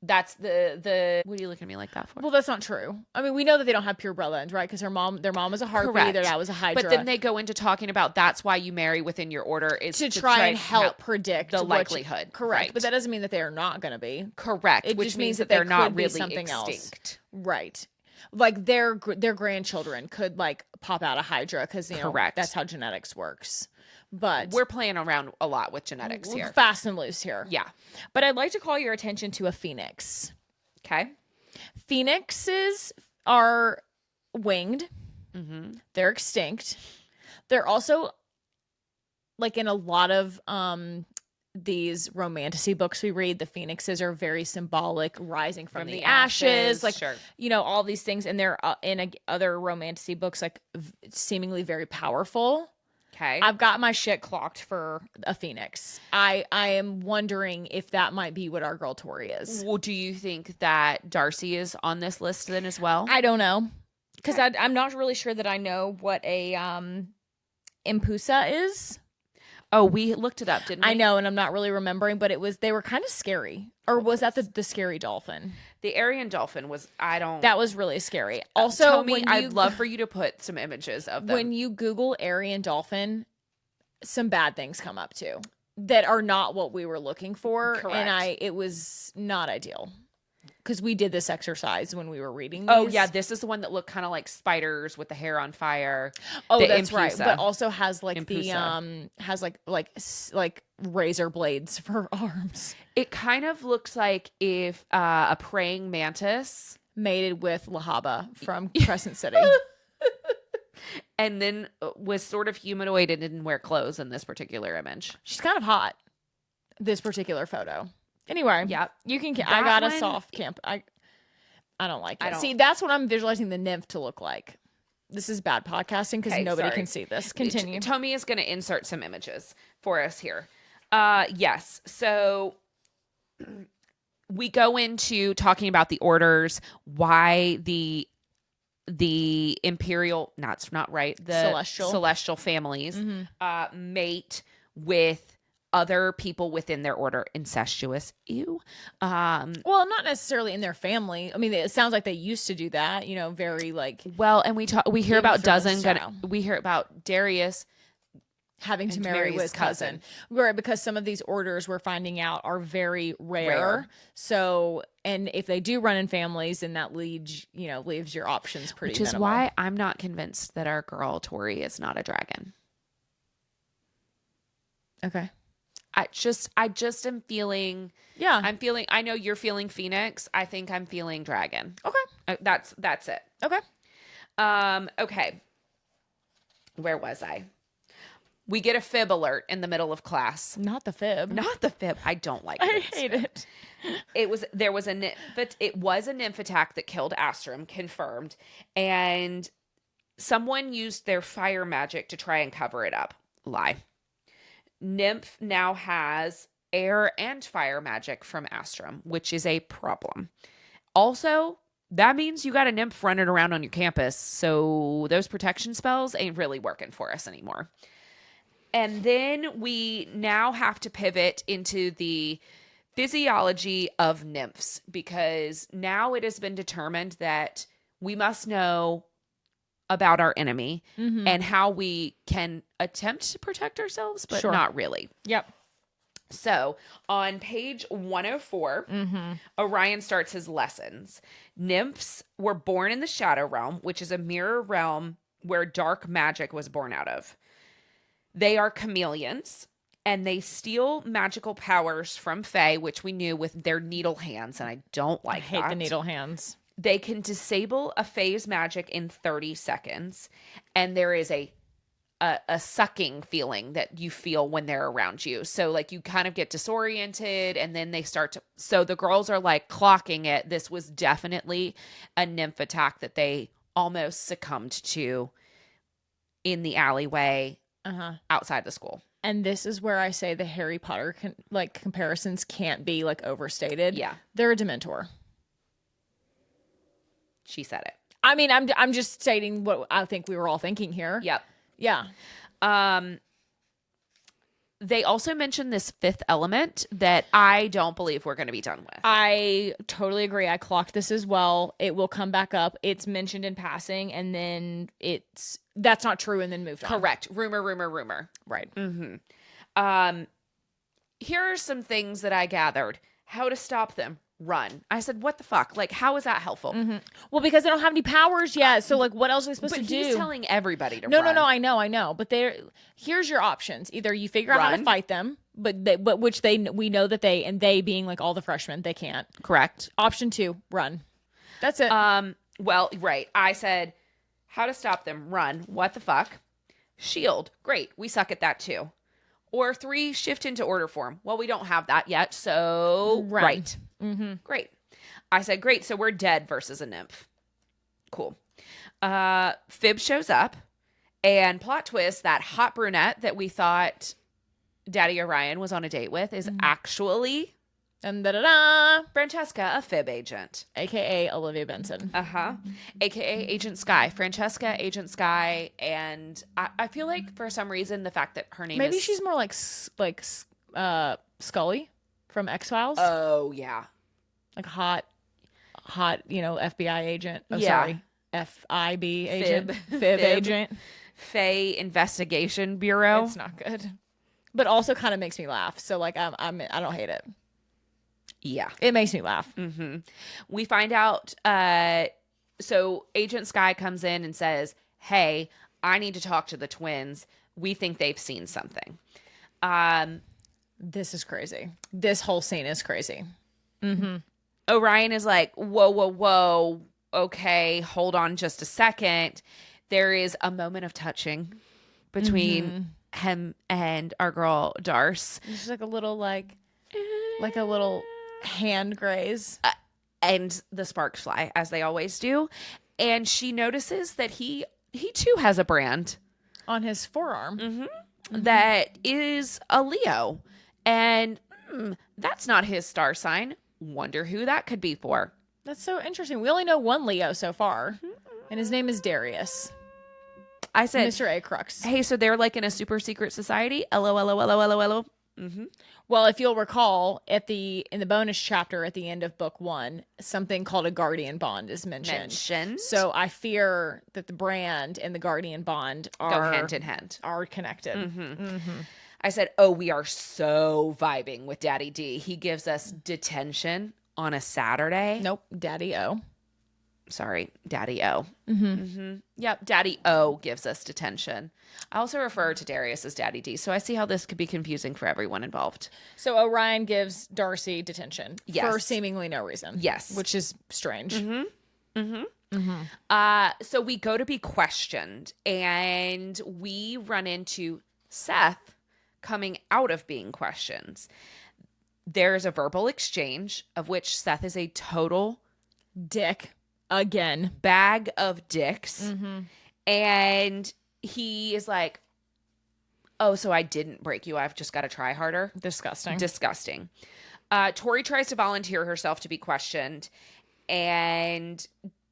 That's the what are you looking at me like that for? Well, that's not true. I mean, we know that they don't have pure bloodlines, right? Because their mom was a harpy, their dad was a Hydra. But then they go into talking about that's why you marry within your order is to try and help predict the likelihood. Correct. Right. But that doesn't mean that they are not going to be. Correct. It which just means that they're not really something extinct. Else. Right. Like their grandchildren could like pop out a Hydra because Correct. That's how genetics works. But we're playing around a lot with genetics here. Fast and loose here. Yeah. But I'd like to call your attention to a Phoenix. Okay. Phoenixes are winged. They're extinct. They're also like in a lot of these romantasy books we read, the phoenixes are very symbolic, rising from the ashes, like sure. All these things. And they're in other romantasy books like seemingly very powerful. Okay. I've got my shit clocked for a phoenix. I am wondering if that might be what our girl Tori is. Well, do you think that Darcy is on this list then as well? I don't know. Because I'm not really sure that I know what a impusa is. Oh, we looked it up, didn't we? I know, and I'm not really remembering, but they were kind of scary. Or was that the scary dolphin? The Aryan dolphin was, That was really scary. Also, tell me, I'd love for you to put some images of them. When you Google Aryan dolphin, some bad things come up too that are not what we were looking for. Correct. And it was not ideal. Because we did this exercise when we were reading these. Oh, yeah. This is the one that looked kind of like spiders with the hair on fire. Oh, that's right. But also has like has like razor blades for arms. It kind of looks like if a praying mantis mated with Lahaba from Crescent City. And then was sort of humanoid and didn't wear clothes in this particular image. She's kind of hot. This particular photo. Anyway, yeah, you can. I got a soft camp. I don't like it. See, that's what I'm visualizing the nymph to look like. This is bad podcasting because nobody can see this. Continue. Tommy is going to insert some images for us here. Yes. So we go into talking about the orders, why the imperial, not right, the celestial families mate with other people within their order. Incestuous. Ew. Well, not necessarily in their family. I mean, it sounds like they used to do that, very like. Well, and we hear about we hear about Darius having to marry his cousin. Right, because some of these orders we're finding out are very rare. So, and if they do run in families, then that leaves your options pretty Which is minimal. why I'm not convinced that our girl Tori is not a dragon. Okay. I just am feeling. Yeah. I know you're feeling Phoenix. I think I'm feeling dragon. Okay. That's it. Okay. Okay. Where was I? We get a fib alert in the middle of class. Not the fib. I don't like it. I hate it. It was a nymph attack that killed Astrum, confirmed. And someone used their fire magic to try and cover it up. Lie. Nymph now has air and fire magic from Astrum, which is a problem. Also, that means you got a nymph running around on your campus, so those protection spells ain't really working for us anymore. And then we now have to pivot into the physiology of nymphs, because now it has been determined that we must know about our enemy and how we can attempt to protect ourselves, but not really. Yep. So on page 104, Orion starts his lessons. Nymphs were born in the Shadow Realm, which is a mirror realm where dark magic was born out of. They are chameleons, and they steal magical powers from Fae, which we knew with their needle hands, and I don't like that. I hate the needle hands. They can disable a Fae's magic in 30 seconds, and there is a sucking feeling that you feel when they're around you. So like you kind of get disoriented, and then they start to, so the girls are like clocking it. This was definitely a nymph attack that they almost succumbed to in the alleyway outside the school. And this is where I say the Harry Potter comparisons can't be like overstated. Yeah. They're a Dementor. She said it. I mean, I'm just stating what I think we were all thinking here. Yep. Yeah. They also mentioned this fifth element that I don't believe we're going to be done with. I totally agree. I clocked this as well. It will come back up. It's mentioned in passing, and then that's not true, and then moved on. Correct. Rumor. Right. Here are some things that I gathered. How to stop them. Run. I said, what the fuck? Like, how is that helpful? Well, because they don't have any powers yet. So, like, what else are they supposed to do? But he's telling everybody to run. No, I know. But here's your options. Either you figure out how to fight them, but we know that they being like all the freshmen, they can't. Correct. Option 2, run. That's it. Well, right. I said, how to stop them. Run. What the fuck? Shield. Great. We suck at that too. Or 3, shift into order form. Well, we don't have that yet, so run. Right. Great. I said, great, so we're dead versus a nymph. Cool. Fib shows up, And plot twist, that hot brunette that we thought Daddy Orion was on a date with is actually And da-da-da! Francesca, a fib agent. AKA Olivia Benson. AKA Agent Sky. Francesca, Agent Sky. And I feel like for some reason the fact that her name Maybe is... she's more like Scully from X-Files. Oh, yeah. Like hot, FBI agent. Oh, Yeah. sorry. FIB agent. Fib agent. Fae Investigation Bureau. It's not good. But also kind of makes me laugh. So like I don't hate it. Yeah. It makes me laugh. Mm-hmm. We find out, so Agent Sky comes in and says, hey, I need to talk to the twins. We think they've seen something. This is crazy. This whole scene is crazy. Mm-hmm. Orion is like, whoa. Okay, hold on just a second. There is a moment of touching between him and our girl, Darce. It's just like a little a little hand graze. And the sparks fly, as they always do. And she notices that he too has a brand On his forearm. that is a Leo. And that's not his star sign. Wonder who that could be for. That's so interesting. We only know one Leo so far. And his name is Darius. I said, Mr. A Crux. hey, so they're like in a super secret society? LOLOLOLOLO. Well, if you'll recall, in the bonus chapter at the end of book 1, something called a guardian bond is mentioned. So I fear that the brand and the guardian bond go hand in hand. Are connected. I said, oh, we are so vibing with Daddy D. He gives us detention on a Saturday. Nope, Daddy O. Sorry, Daddy O. Yep, Daddy O gives us detention. I also refer to Darius as Daddy D, so I see how this could be confusing for everyone involved. So Orion gives Darcy detention for Yes. seemingly no reason. Yes. Which is strange. So we go to be questioned, and we run into Seth coming out of being questioned. There's a verbal exchange of which Seth is a total Dick. Again. bag of dicks. And he is like, oh, so I didn't break you. I've just got to try harder. Disgusting. Tori tries to volunteer herself to be questioned. And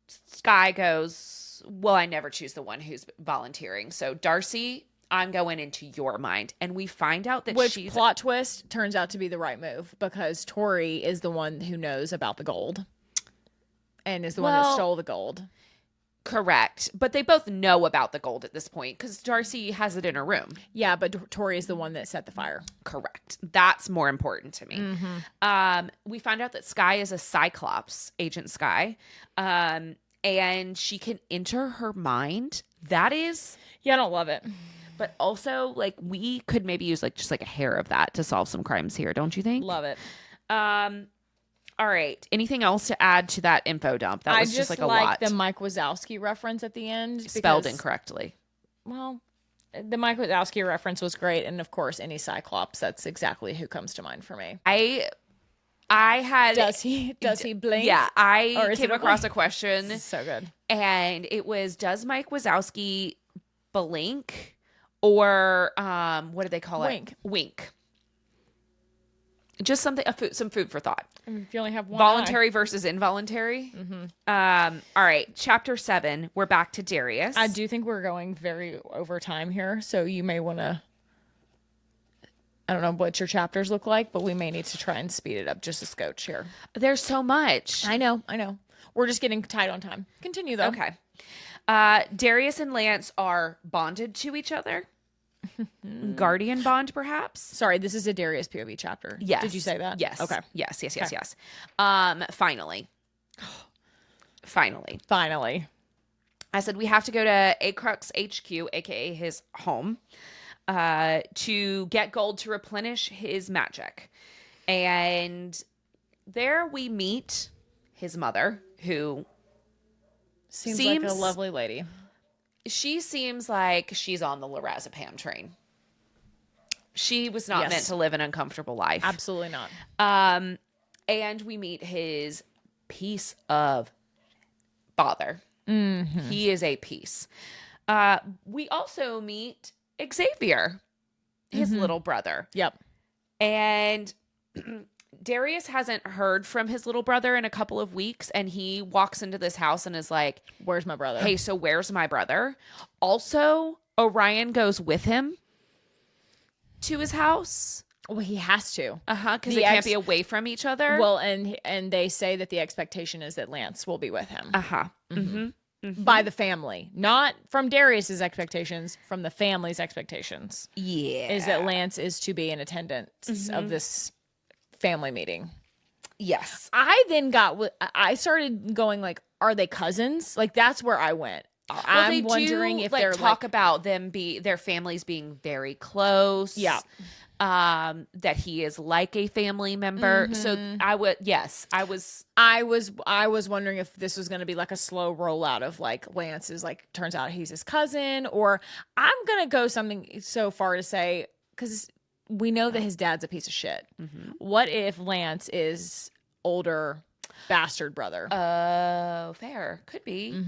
Sky goes, well, I never choose the one who's volunteering. So Darcy, I'm going into your mind. And we find out that Which she's... plot twist turns out to be the right move because Tori is the one who knows about the gold. And is the one that stole the gold. Correct. But they both know about the gold at this point because Darcy has it in her room. Yeah, but Tori is the one that set the fire. Correct. That's more important to me. We find out that Sky is a Cyclops, Agent Sky. And she can enter her mind. That is... Yeah, I don't love it. But also, like, we could maybe use, like, just, like, a hair of that to solve some crimes here, don't you think? Love it. All right. Anything else to add to that info dump? That was just like a lot. the Mike Wazowski reference at the end. Spelled incorrectly. Well, the Mike Wazowski reference was great. And, of course, any Cyclops, that's exactly who comes to mind for me. I had... Does he blink? Yeah. I came across a question. This is so good. And it was, does Mike Wazowski blink or what do they call it? Wink. Just something, some food for thought. If you only have one voluntary versus involuntary. All right, chapter 7. We're back to Darius. I do think we're going very over time here, so you may want to. I don't know what your chapters look like, but we may need to try and speed it up just a scotch here. There's so much. I know. We're just getting tight on time. Continue though. Okay. Darius and Lance are bonded to each other. Guardian bond, perhaps. Sorry, this is a Darius POV chapter. Yes. Did you say that? Yes. Okay. Yes. Okay. Finally. I said we have to go to Acrux HQ, aka his home, to get gold to replenish his magic. And there we meet his mother, who seems like a lovely lady. She seems like she's on the lorazepam train. She was not meant to live an uncomfortable life. Absolutely not. And we meet his piece of father. He is a piece. We also meet Xavier, his little brother. Yep. And Darius hasn't heard from his little brother in a couple of weeks, and he walks into this house and is like, Where's my brother? hey, so where's my brother? Also, Orion goes with him to his house. Well, he has to. Because they can't be away from each other. Well, and they say that the expectation is that Lance will be with him. By the family. Not from Darius's expectations, from the family's expectations. Yeah. Is that Lance is to be in attendance of this family meeting. Yes. I started going like, are they cousins? Like, that's where I went. I'm wondering if they're talk about their families being very close. Yeah. That he is like a family member. So I was wondering if this was going to be like a slow rollout of like Lance is like, turns out he's his cousin, or I'm going to go something so far to say, because we know that his dad's a piece of shit. What if Lance is older bastard brother? Oh, fair. Could be.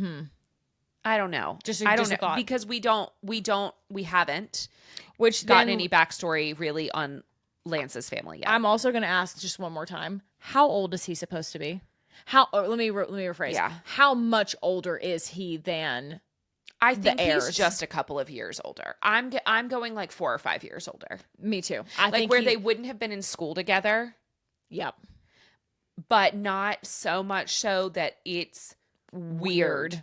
I don't know. I don't know thought. because we haven't Which gotten any backstory really on Lance's family yet. I'm also going to ask just one more time. How old is he supposed to be? Let me rephrase. Yeah. How much older is he than I think the heirs? He's just a couple of years older. I'm going like 4 or 5 years older. Me too. I think they wouldn't have been in school together. Yep. But not so much so that it's weird.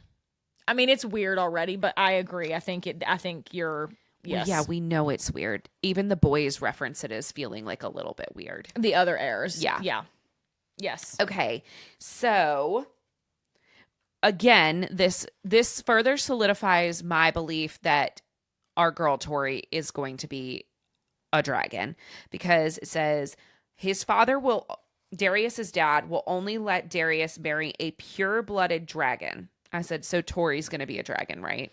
I mean, it's weird already, but I agree. I think you're yes. Yeah, we know it's weird. Even the boys reference it as feeling like a little bit weird. The other heirs. Yeah. Yeah. Yes. Okay. So again, this further solidifies my belief that our girl Tory is going to be a dragon, because it says Darius's dad will only let Darius marry a pure-blooded dragon. I said, so Tory's going to be a dragon, right?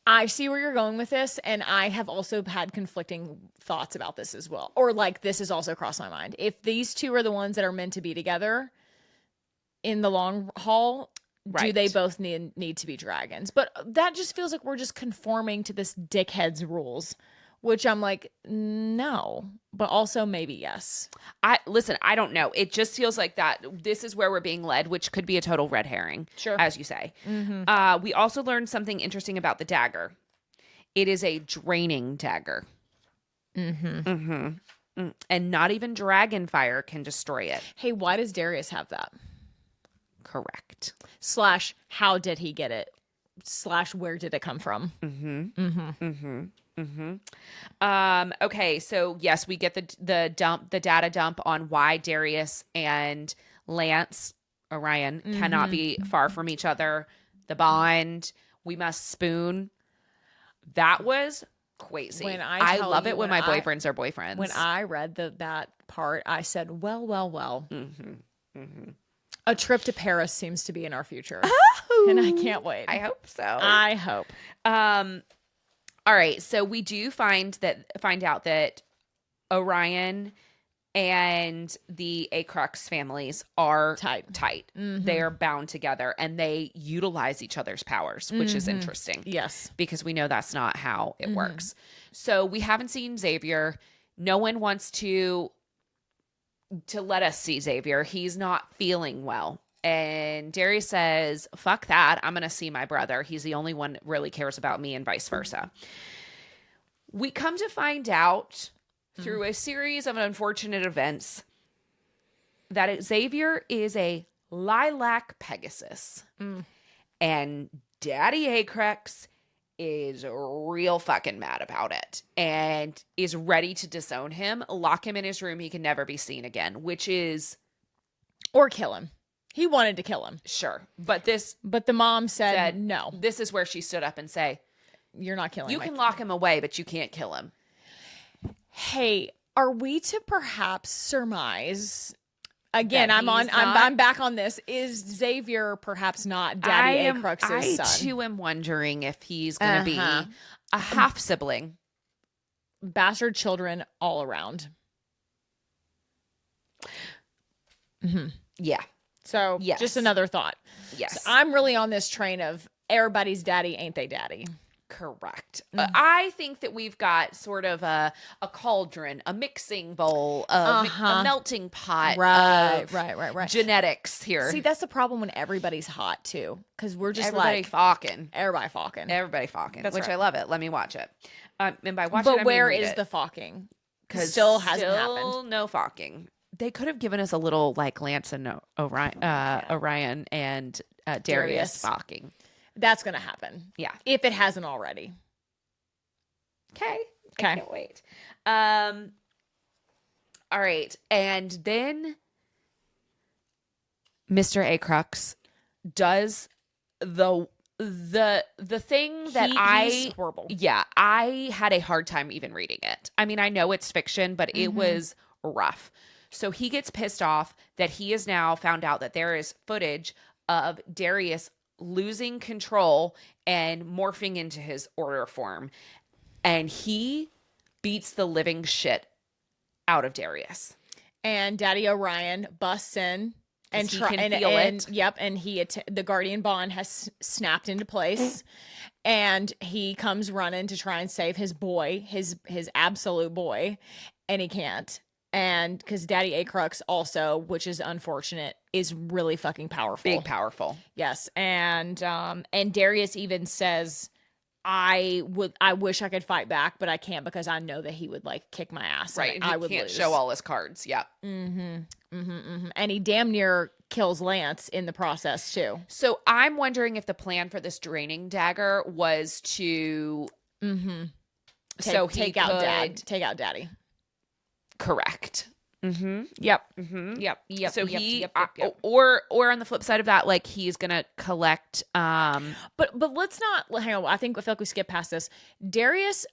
I see where you're going with this, and I have also had conflicting thoughts about this as well. Or like, this has also crossed my mind. If these two are the ones that are meant to be together in the long haul, right, do they both need to be dragons? But that just feels like we're just conforming to this dickhead's rules, which I'm like, no, but also maybe yes. I don't know. It just feels like that. This is where we're being led, which could be a total red herring, sure, as you say. We also learned something interesting about the dagger. It is a draining dagger. And not even dragon fire can destroy it. Hey, why does Darius have that? Correct. / how did he get it? / where did it come from? Okay, so yes, we get the data dump on why Darius and Lance Orion cannot be far from each other. The bond, we must spoon. That was crazy. I love it when my boyfriends are boyfriends. When I read that part, I said, well. A trip to Paris seems to be in our future. Oh, and I can't wait. I hope so. I hope. All right, so we do find out that Orion and the Acrux families are tight. They are bound together, and they utilize each other's powers, which is interesting. Yes. Because we know that's not how it works. So we haven't seen Xavier. No one wants to let us see Xavier. He's not feeling well. And Darius says, fuck that. I'm going to see my brother. He's the only one that really cares about me, and vice versa. We come to find out through a series of unfortunate events that Xavier is a lilac Pegasus. And Daddy Acrex is real fucking mad about it and is ready to disown him, lock him in his room. He can never be seen again, which is... Or kill him. He wanted to kill him. Sure. But the mom said no. This is where she stood up and say, you're not killing him. You can lock him away, but you can't kill him. Hey, are we to perhaps surmise... Again, I'm back on this. Is Xavier perhaps not Daddy Acrux's son? I too am wondering if he's going to be a half sibling. Bastard children all around. Yeah. So just another thought. Yes. So I'm really on this train of everybody's daddy, ain't they daddy? Correct. I think that we've got sort of a cauldron, a mixing bowl, a melting pot Right. genetics here. See, that's the problem when everybody's hot too, because we're just Everybody fawking. Everybody fawking. That's which right. I love it. Let me watch it. And by watch it, I mean where read is it. the fawking? Because still hasn't happened. No fawking. They could have given us a little like Lance and Orion and Darius fawking. That's going to happen. Yeah. If it hasn't already. Okay. I can't wait. All right. And then Mr. Acrux does the thing that he's horrible. Yeah, I had a hard time even reading it. I mean, I know it's fiction, but it was rough. So he gets pissed off that he has now found out that there is footage of Darius losing control and morphing into his order form. And he beats the living shit out of Darius. And Daddy Orion busts in and he can feel it. Yep, and the guardian bond has snapped into place, and he comes running to try and save his boy, his absolute boy, and he can't. And because Daddy Acrux also, which is unfortunate, is really fucking powerful. Big powerful. Yes. And Darius even says, I wish I could fight back, but I can't because I know that he would like kick my ass. Right. And I would can't lose. show all his cards. Yeah. And he damn near kills Lance in the process too. So I'm wondering if the plan for this draining dagger was to take out Daddy. Correct. Yep. So or on the flip side of that, like he's gonna collect. But let's not hang on. I feel like we skipped past this. Darius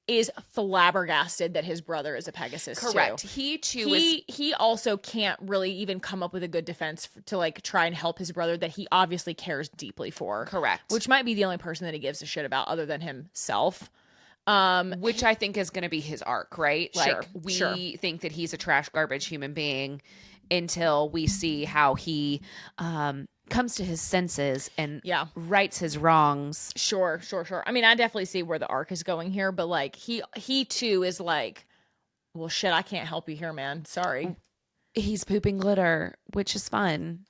is flabbergasted that his brother is a Pegasus. Correct. Too. He also can't really even come up with a good defense to like try and help his brother that he obviously cares deeply for. Correct. Which might be the only person that he gives a shit about other than himself. Which I think is going to be his arc, right? Like sure. we think that he's a trash garbage human being until we see how he comes to his senses and rights his wrongs. Sure. I mean, I definitely see where the arc is going here, but like he too is like, well, shit, I can't help you here, man. Sorry. He's pooping glitter, which is fun,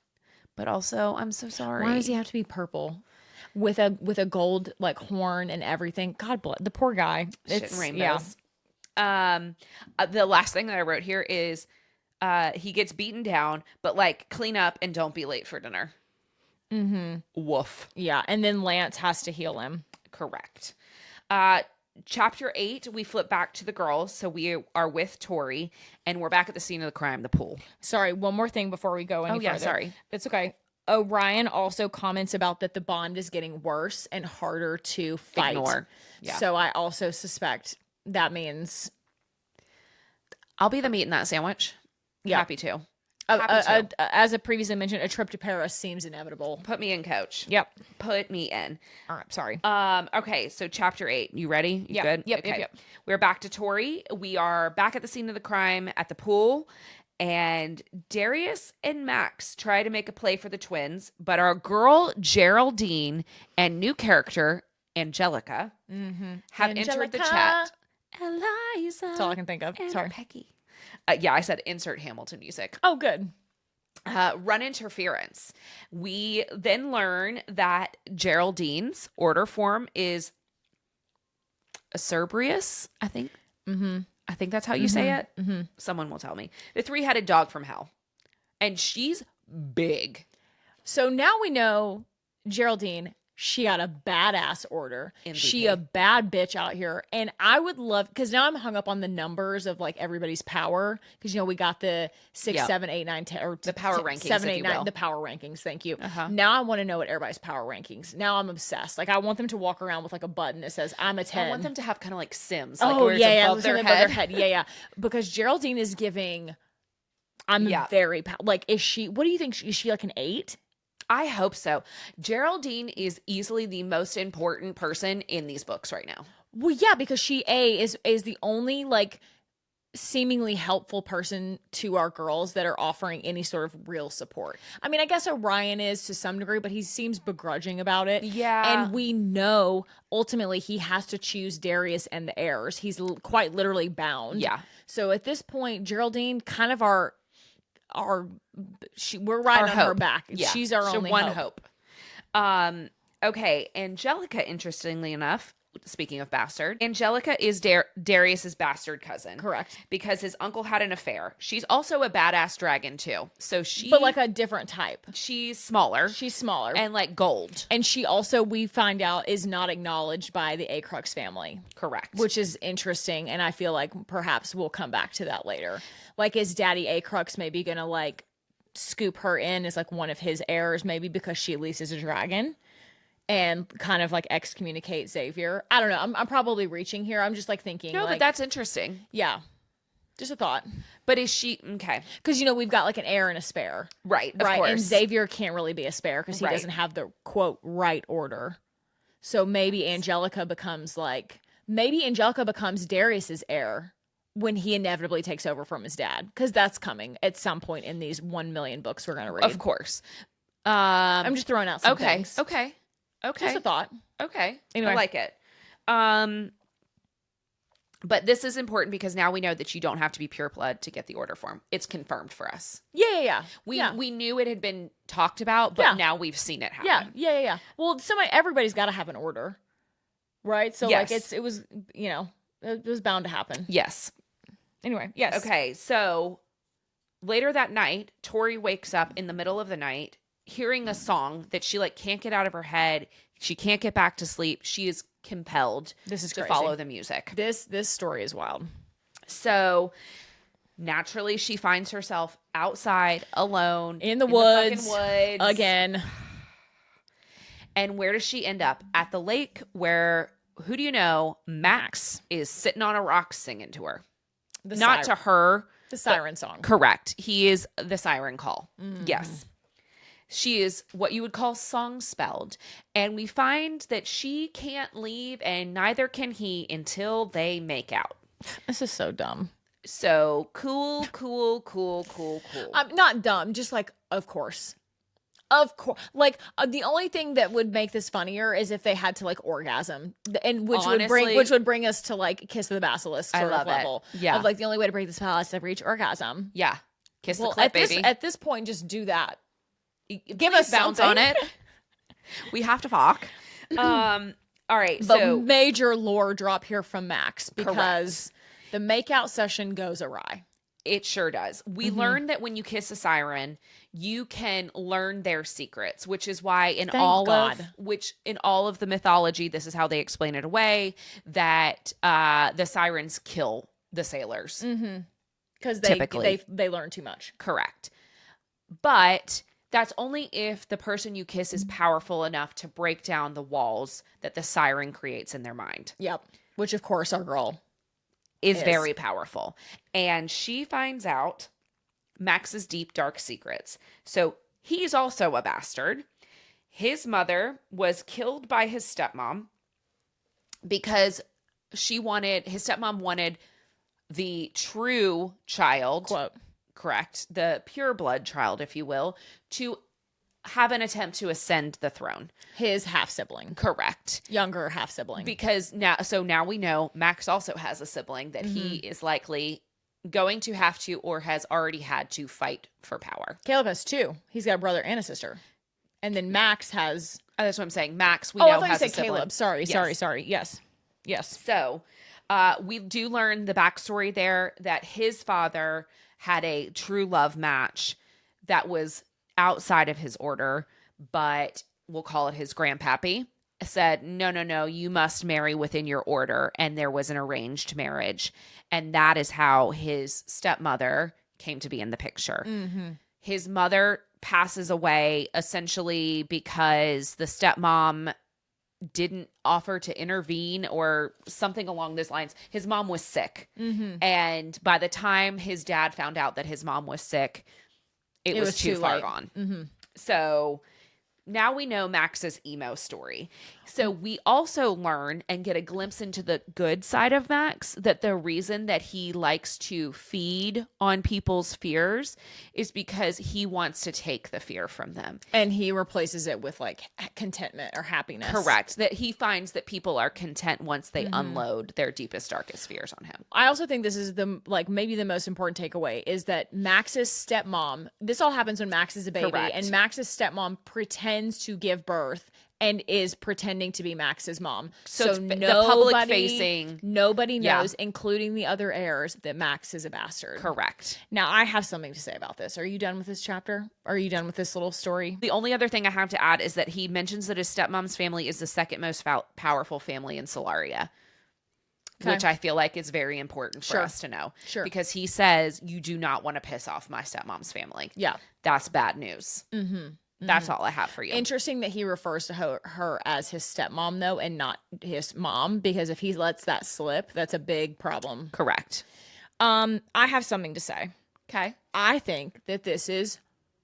but also I'm so sorry. Why does he have to be purple? With a gold like horn and everything. God bless the poor guy. It's rainbows. Yeah. The last thing that I wrote here is he gets beaten down, but like clean up and don't be late for dinner. Woof. Yeah, and then Lance has to heal him. Correct. Chapter 8, we flip back to the girls. So we are with Tory, and we're back at the scene of the crime, the pool. Sorry, one more thing before we go any further. Sorry. It's okay. Orion also comments about that the bond is getting worse and harder to fight. Ignore. Yeah. So I also suspect that means I'll be the meat in that sandwich. Yeah. Happy to. As I previously mentioned, a trip to Paris seems inevitable. Put me in, coach. Yep. Put me in. All right. Sorry. Okay. So chapter 8. You ready? You good? Yep. Okay. Yep. We're back to Tory. We are back at the scene of the crime at the pool. And Darius and Max try to make a play for the twins, but our girl Geraldine and new character Angelica have entered the chat. Eliza. That's all I can think of. Sorry. Peggy. Yeah, I said insert Hamilton music. Oh, good. Run interference. We then learn that Geraldine's order form is a Cerberus, I think. I think that's how you say it. Someone will tell me. The three-headed dog from hell. And she's big. So now we know Geraldine, she got a badass order. MVP. She a bad bitch out here. And I would love, because now I'm hung up on the numbers of like everybody's power. Because, we got the 6, 7, 8, 9, 10, or the power rankings, 7, 8, 9, the power rankings. Thank you. Now I want to know what everybody's power rankings. Now I'm obsessed. Like I want them to walk around with like a button that says I'm a 10. I want them to have kind of like Sims. Like above their head. Yeah. Because Geraldine is giving, very, like, is she, what do you think? Is she like an 8? I hope so. Geraldine is easily the most important person in these books right now. Well, yeah, because she is the only like seemingly helpful person to our girls that are offering any sort of real support. I mean, I guess Orion is to some degree, but he seems begrudging about it. Yeah. And we know ultimately he has to choose Darius and the heirs. He's quite literally bound. Yeah. So at this point, Geraldine kind of we're riding on her back. Yeah. She's our only one hope. Okay. Angelica, interestingly enough, speaking of bastard, Angelica is Darius's bastard cousin. Correct. Because his uncle had an affair. She's also a badass dragon too. So but like a different type. She's smaller. And like gold. And she also, we find out, is not acknowledged by the Acrux family. Correct. Which is interesting. And I feel like perhaps we'll come back to that later. Like, is Daddy Acrux maybe going to like scoop her in as like one of his heirs, maybe because she at least is a dragon? And kind of like excommunicate Xavier. I don't know. I'm probably reaching here. I'm just like thinking. No, like, but that's interesting. Yeah. Just a thought. But is she okay? Because we've got like an heir and a spare. Right. Of course. And Xavier can't really be a spare because he doesn't have the quote right order. So maybe Angelica becomes Darius's heir when he inevitably takes over from his dad. Because that's coming at some point in these 1 million books we're gonna read. Of course. I'm just throwing out some things. Okay. Just a thought. Okay. Anyway. I like it. But this is important because now we know that you don't have to be pure blood to get the order form. It's confirmed for us. Yeah. We knew it had been talked about, but now we've seen it happen. Yeah. Well, everybody's got to have an order, right? So like it was bound to happen. Yes. Anyway, yes. Okay, so later that night, Tory wakes up in the middle of the night hearing a song that she like can't get out of her head. She can't get back to sleep. She is compelled to follow the music. This story is wild. So naturally she finds herself outside alone in the woods again. And where does she end up? At the lake where, who do you know, Max is sitting on a rock singing to her. Not to her. The siren song. Correct. He is the siren call. Mm-hmm. Yes. She is what you would call song spelled. And we find that she can't leave and neither can he until they make out. This is so dumb. So cool. I'm not dumb, just like, of course. Of course. Like, the only thing that would make this funnier is if they had to like orgasm, and which would bring us to like Kiss of the Basilisk sort of level. Yeah. Of like the only way to break this spell is to reach orgasm. Yeah. Kiss the clip, baby. At this point, just do that. Give us bounce on it. We have to talk. All right. But so major lore drop here from Max because the makeout session goes awry. It sure does. We learned that when you kiss a siren, you can learn their secrets, which is why in all of the mythology, this is how they explain it away, that the sirens kill the sailors. Because they learn too much. Correct. But that's only if the person you kiss is powerful enough to break down the walls that the siren creates in their mind. Yep. Which, of course, our girl is very powerful. And she finds out Max's deep, dark secrets. So he's also a bastard. His mother was killed by his stepmom because his stepmom wanted the true child, quote, correct, the pure blood child, if you will, to have an attempt to ascend the throne. His half-sibling. Correct. Younger half-sibling. Because now we know Max also has a sibling that he is likely going to have to or has already had to fight for power. Caleb has 2. He's got a brother and a sister. And then Max has... Oh, that's what I'm saying. Max, we know, has a sibling. Oh, I thought you said Caleb. Sorry. Yes. So, we do learn the backstory there that his father had a true love match that was outside of his order, but we'll call it his grandpappy, said, no, you must marry within your order. And there was an arranged marriage. And that is how his stepmother came to be in the picture. His mother passes away essentially because the stepmom didn't offer to intervene or something along those lines. His mom was sick. And by the time his dad found out that his mom was sick, it was too far gone. So now we know Max's emo story. So we also learn and get a glimpse into the good side of Max, that the reason that he likes to feed on people's fears is because he wants to take the fear from them. And he replaces it with like contentment or happiness. Correct. That he finds that people are content once they unload their deepest, darkest fears on him. I also think this is maybe the most important takeaway is that Max's stepmom, this all happens when Max is a baby. Correct. And Max's stepmom pretends to give birth and is pretending to be Max's mom. So the public facing. Nobody knows, including the other heirs, that Max is a bastard. Correct. Now, I have something to say about this. Are you done with this chapter? Are you done with this little story? The only other thing I have to add is that he mentions that his stepmom's family is the second most powerful family in Solaria. Okay. Which I feel like is very important for us to know. Sure. Because he says, you do not want to piss off my stepmom's family. Yeah. That's bad news. That's all I have for you. Interesting that he refers to her as his stepmom, though, and not his mom, because if he lets that slip, that's a big problem. Correct. I have something to say. Okay. I think that this is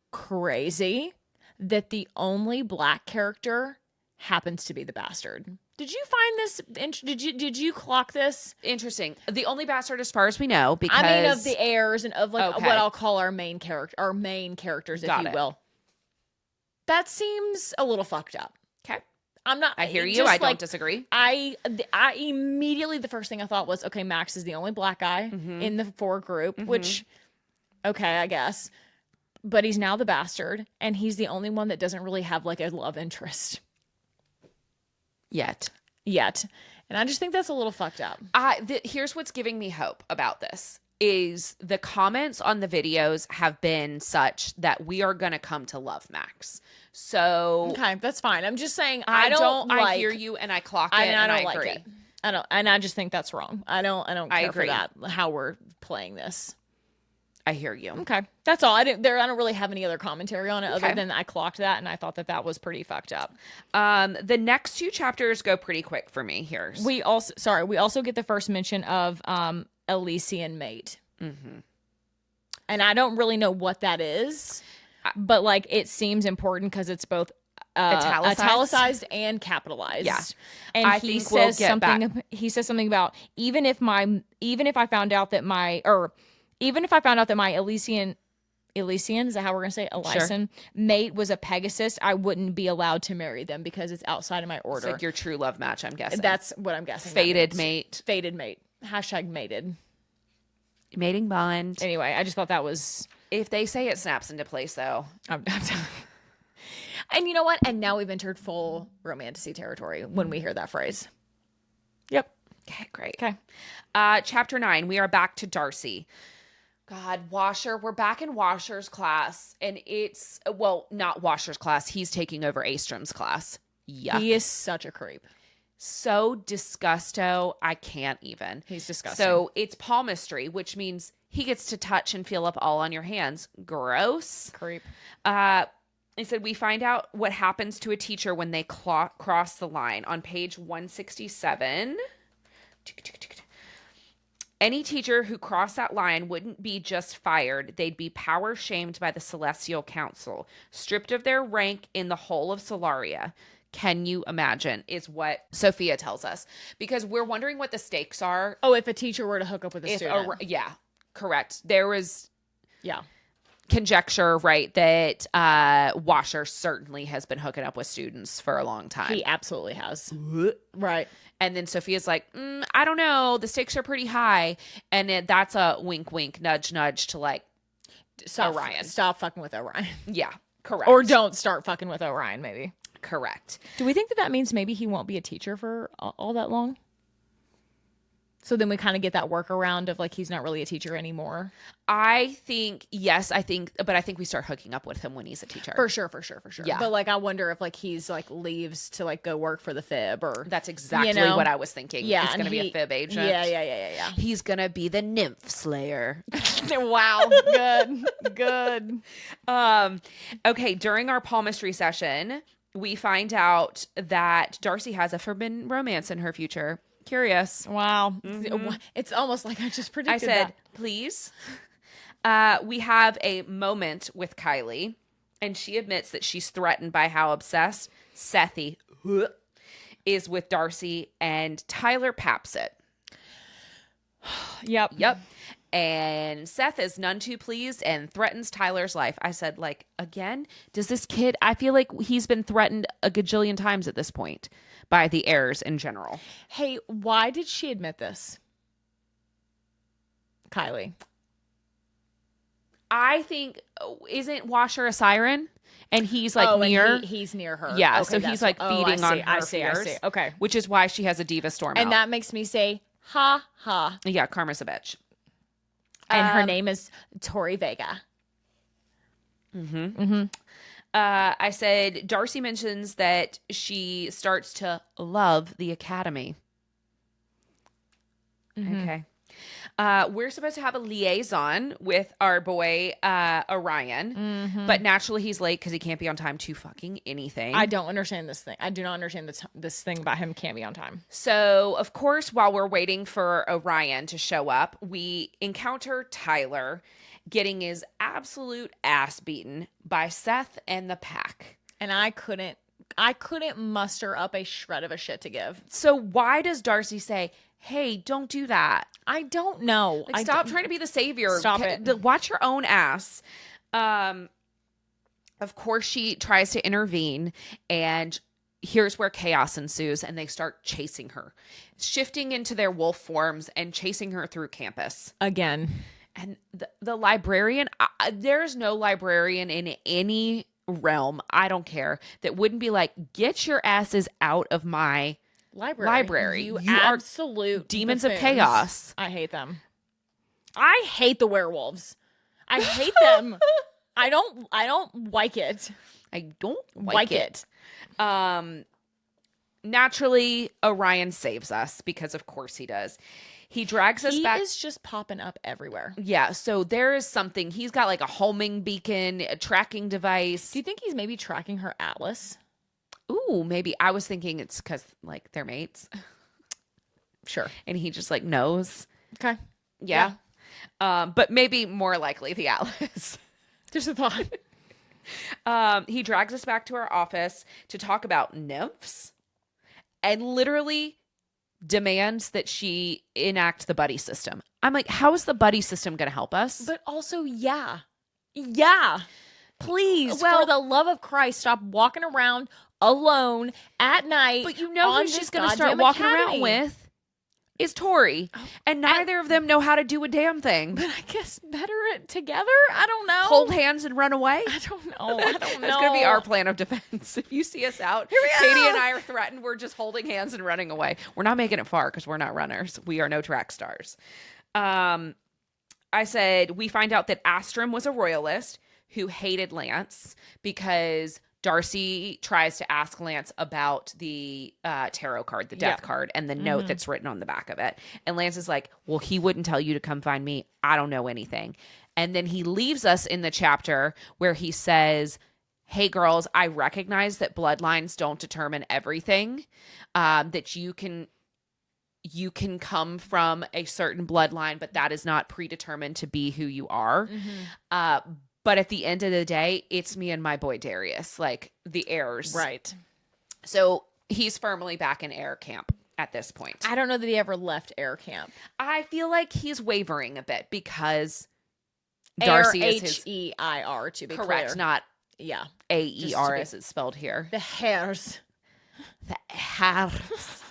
crazy that the only black character happens to be the bastard. Did you find this? Did you clock this? Interesting. The only bastard, as far as we know, because I mean, of the heirs and of what I'll call our main characters, if you will. That seems a little fucked up. Okay. I'm not. I hear you. I don't disagree. I immediately, the first thing I thought was, okay, Max is the only black guy in the 4 group, which, okay, I guess. But he's now the bastard, and he's the only one that doesn't really have like a love interest. Yet. And I just think that's a little fucked up. Here's what's giving me hope about this. Is the comments on the videos have been such that we are going to come to love Max. So okay, that's fine. I'm just saying I hear you and I clock it and I agree. Like it. I don't, and I just think that's wrong. I don't care for that, how we're playing this. I hear you. Okay, that's all. I don't really have any other commentary on it other than I clocked that and I thought that was pretty fucked up. The next 2 chapters go pretty quick for me here. We also get the first mention of Elysian mate. And I don't really know what that is, but like it seems important because it's both italicized and capitalized. Yeah. And he says something about even if I found out that my Elysian, is that how we're going to say it? Elysian mate was a Pegasus, I wouldn't be allowed to marry them because it's outside of my order. It's like your true love match, I'm guessing. That's what I'm guessing. Fated mate. Fated mate. #mated. Mating bond. Anyway, I just thought that was... If they say it snaps into place, though. I'm and you know what? And now we've entered full romantasy territory when we hear that phrase. Yep. Okay, great. Okay. Chapter 9, we are back to Darcy. God, Washer. We're back in Washer's class. And it's, well, not Washer's class. He's taking over Astrum's class. Yuck. He is such a creep. So disgusto, I can't even. He's disgusting. So it's palmistry, which means he gets to touch and feel up all on your hands. Gross. Creep. He said, we find out what happens to a teacher when they cross the line. On page 167, any teacher who crossed that line wouldn't be just fired. They'd be power shamed by the Celestial Council, stripped of their rank in the whole of Solaria. Can you imagine, is what Sophia tells us. Because we're wondering what the stakes are. Oh, if a teacher were to hook up with a student. Yeah, correct. There was yeah, conjecture, right, that Washer certainly has been hooking up with students for a long time. He absolutely has. Right. And then Sophia's like, I don't know. The stakes are pretty high. And that's a wink, wink, nudge, nudge to like Orion. Stop fucking with Orion. Yeah, correct. Or don't start fucking with Orion, maybe. Correct. Do we think that means maybe he won't be a teacher for all that long? So then we kind of get that workaround of like he's not really a teacher anymore. I think, yes, but I think we start hooking up with him when he's a teacher. For sure. Yeah. But like I wonder if like he's like leaves to like go work for the Fib or that's exactly what I was thinking. Yeah, he's gonna be a Fib agent. Yeah. He's gonna be the nymph slayer. Wow. Good. Okay, during our palmistry session, we find out that Darcy has a forbidden romance in her future. Curious. Wow. It's almost like I just predicted I said, that. please. We have a moment with Kylie And she admits that she's threatened by how obsessed Sethy is with Darcy, and Tyler paps it. Yep. And Seth is none too pleased and threatens Tyler's life. I said, like, again, does this kid, I feel like he's been threatened a gajillion times at this point by the heirs in general. Hey, why did she admit this? Kylie. I think, isn't Washer a siren? And he's like near. And he's near her. Yeah, okay, so he's like feeding on her fears. I see. Okay. Which is why she has a diva storm and out. that makes me say, ha ha. Yeah, Karma's a bitch. And her name is Tory Vega. I said, Darcy mentions that she starts to love the academy. Okay. We're supposed to have a liaison with our boy, Orion. But naturally he's late because he can't be on time to fucking anything. I don't understand this thing. I do not understand this thing about him can't be on time. So, of course, while we're waiting for Orion to show up, we encounter Tyler getting his absolute ass beaten by Seth and the pack. And I couldn't muster up a shred of a shit to give. So why does Darcy say, hey, don't do that? I don't know. Like, stop trying to be the savior. Stop it. Watch your own ass. Of course, she tries to intervene, and here's where chaos ensues, and they start chasing her, shifting into their wolf forms and chasing her through campus. Again. And the librarian, there's no librarian in any realm, I don't care, that wouldn't be like, get your asses out of my library. You are absolute demons buffoons. of chaos. I hate them. I hate the werewolves. I hate them. I don't like it. I don't like it. Naturally, Orion saves us because of course he does. He drags us back. He is just popping up everywhere. Yeah, so there is something. He's got like a homing beacon, a tracking device. Do you think he's maybe tracking her atlas? Ooh, maybe. I was thinking it's because like they're mates. Sure. And he just like knows. Okay. Yeah. But maybe more likely the atlas. Just a thought. He drags us back to our office to talk about nymphs and literally demands that she enact the buddy system. I'm like, how is the buddy system going to help us? But also, yeah. Please, Well, for the love of Christ, stop walking around alone at night. But you know who she's going to start walking around with is Tory. And neither of them know how to do a damn thing. But I guess better it together? I don't know. Hold hands and run away? I don't know. That's going to be our plan of defense. If you see us out, Katie and I are threatened. We're just holding hands and running away. We're not making it far because we're not runners. We are no track stars. I said, we find out that Astrum was a royalist who hated Lance because Darcy tries to ask Lance about the tarot card, the death card, and the note that's written on the back of it. And Lance is like, well, he wouldn't tell you to come find me. I don't know anything. And then he leaves us in the chapter where he says, hey, girls, I recognize that bloodlines don't determine everything, that you can come from a certain bloodline, but that is not predetermined to be who you are. But at the end of the day, it's me and my boy Darius, like the heirs. Right. So he's firmly back in heir camp at this point. I don't know that he ever left heir camp. I feel like he's wavering a bit because Darcy is his H-E-I-R to be correct, clear. not A-E-R Just as it's spelled here. The hairs. The hairs.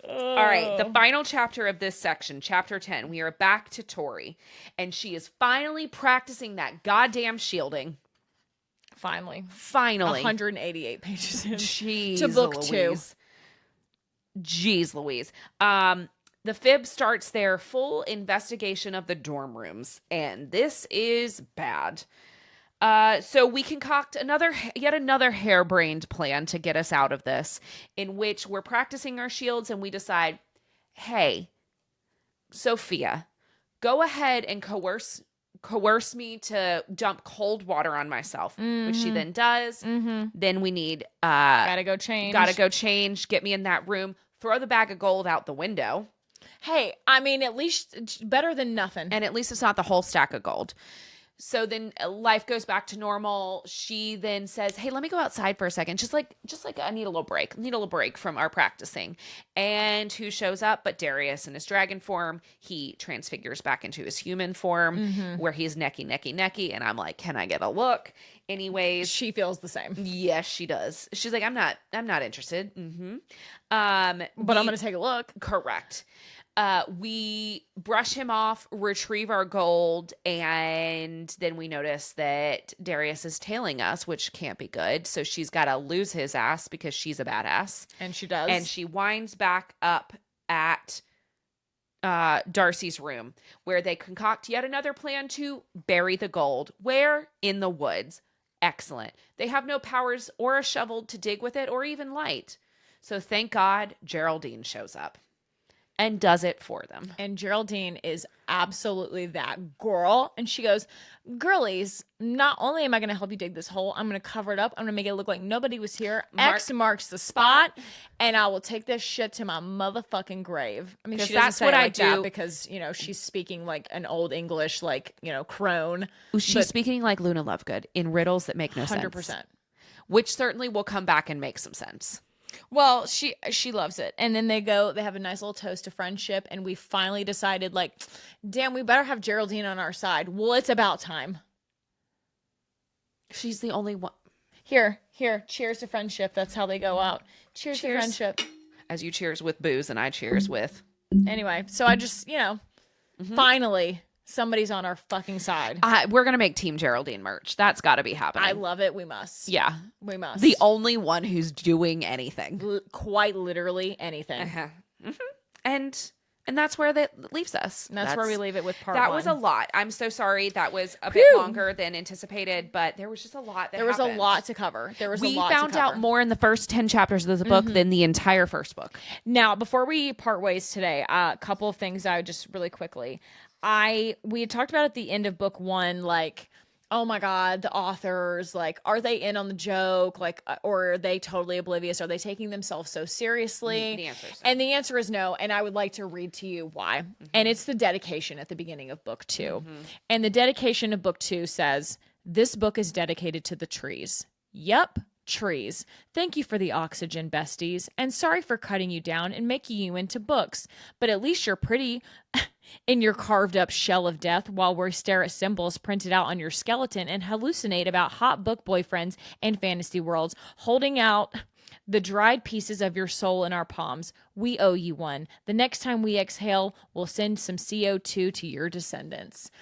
All right, the final chapter of this section, chapter 10, we are back to Tory, and she is finally practicing that goddamn shielding. Finally. 188 pages in. Jeez to book Louise. 2. Jeez Louise. The fib starts their full investigation of the dorm rooms, and this is bad. So we concoct yet another harebrained plan to get us out of this, in which we're practicing our shields and we decide, hey, Sophia, go ahead and coerce me to dump cold water on myself, which she then does. Then we need gotta go change. Get me in that room. Throw the bag of gold out the window. Hey, I mean, at least it's better than nothing. And at least it's not the whole stack of gold. So then life goes back to normal. She then says, "Hey, let me go outside for a second. Just like I need a little break. Need a little break from our practicing." And who shows up but Darius in his dragon form? He transfigures back into his human form where he's necky. And I'm like, "Can I get a look?" Anyways, She feels the same. yes, she does. She's like, I'm not interested. But I'm going to take a look. Correct. We brush him off, retrieve our gold, and then we notice that Darius is tailing us, which can't be good. So she's got to lose his ass because she's a badass. And she does. And she winds back up at Darcy's room, where they concoct yet another plan to bury the gold. Where? In the woods. Excellent. They have no powers or a shovel to dig with it or even light. So thank God Geraldine shows up and does it for them. And Geraldine is absolutely that girl. And she goes, girlies, not only am I going to help you dig this hole, I'm going to cover it up. I'm going to make it look like nobody was here. X marks the spot. And I will take this shit to my motherfucking grave. I mean, she doesn't say what I do because, you know, she's speaking like an old English, like, you know, crone. She's speaking like Luna Lovegood in riddles that make no 100%. sense. Which certainly will come back and make some sense. Well, she loves it. And then they have a nice little toast to friendship. And we finally decided, like, damn, we better have Geraldine on our side. Well, it's about time. She's the only one. Here. Cheers to friendship. That's how they go out. Cheers to friendship. As you cheers with booze and I cheers with. Anyway, so I just, you know, finally somebody's on our fucking side. We're going to make Team Geraldine merch. That's got to be happening. I love it. We must. Yeah. We must. The only one who's doing anything. Quite literally anything. And that's where that leaves us. That's where we leave it with part That one. was a lot. I'm so sorry. That was a bit longer than anticipated, but there was just a lot There was a lot to cover. We found out more in the first 10 chapters of the book than the entire first book. Now, before we part ways today, a couple of things I would just really quickly. We had talked about at the end of book one, like, oh my God, the authors, like, are they in on the joke? Like, or are they totally oblivious? Are they taking themselves so seriously? The answer is no. And the answer is no. And I would like to read to you why. And it's the dedication at the beginning of book two. And the dedication of book two says, this book is dedicated to the trees. Yep. Trees. Thank you for the oxygen, besties, and sorry for cutting you down and making you into books, but at least you're pretty in your carved up shell of death while we stare at symbols printed out on your skeleton and hallucinate about hot book boyfriends and fantasy worlds, holding out the dried pieces of your soul in our palms. We owe you one. The next time we exhale, we'll send some CO2 to your descendants.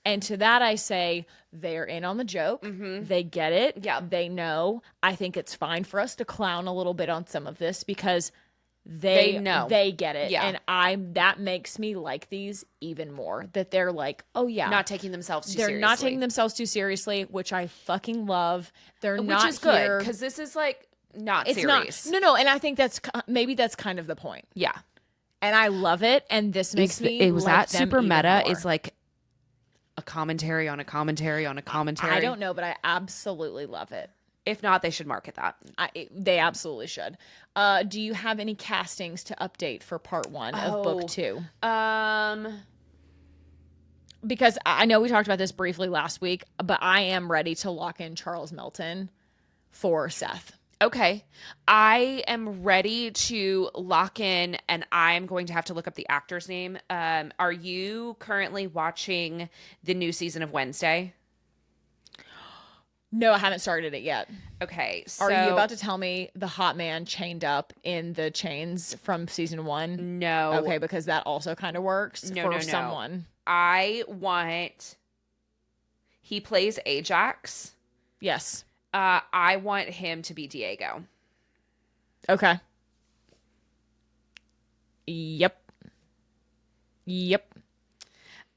And to that I say, they're in on the joke. They get it. Yeah. They know. I think it's fine for us to clown a little bit on some of this because they know. They get it. Yeah. And that makes me like these even more. That they're like, oh yeah. Not taking themselves too seriously. They're not taking themselves too seriously, which I fucking love. Which is good because this is like not serious. No. And I think that's kind of the point. Yeah. And I love it. And this makes me it was like that super meta more. is like a commentary on a commentary on a commentary. I don't know, but I absolutely love it. If not, they should market that. They absolutely should. Do you have any castings to update for part one of book two? Because I know we talked about this briefly last week, but I am ready to lock in Charles Melton for Seth. Okay. I am ready to lock in, and I'm going to have to look up the actor's name. Are you currently watching the new season of Wednesday? No, I haven't started it yet. Okay. So are you about to tell me the hot man chained up in the chains from season one? No. Okay, because that also kind of works for someone. He plays Ajax. Yes. I want him to be Diego. Okay. Yep.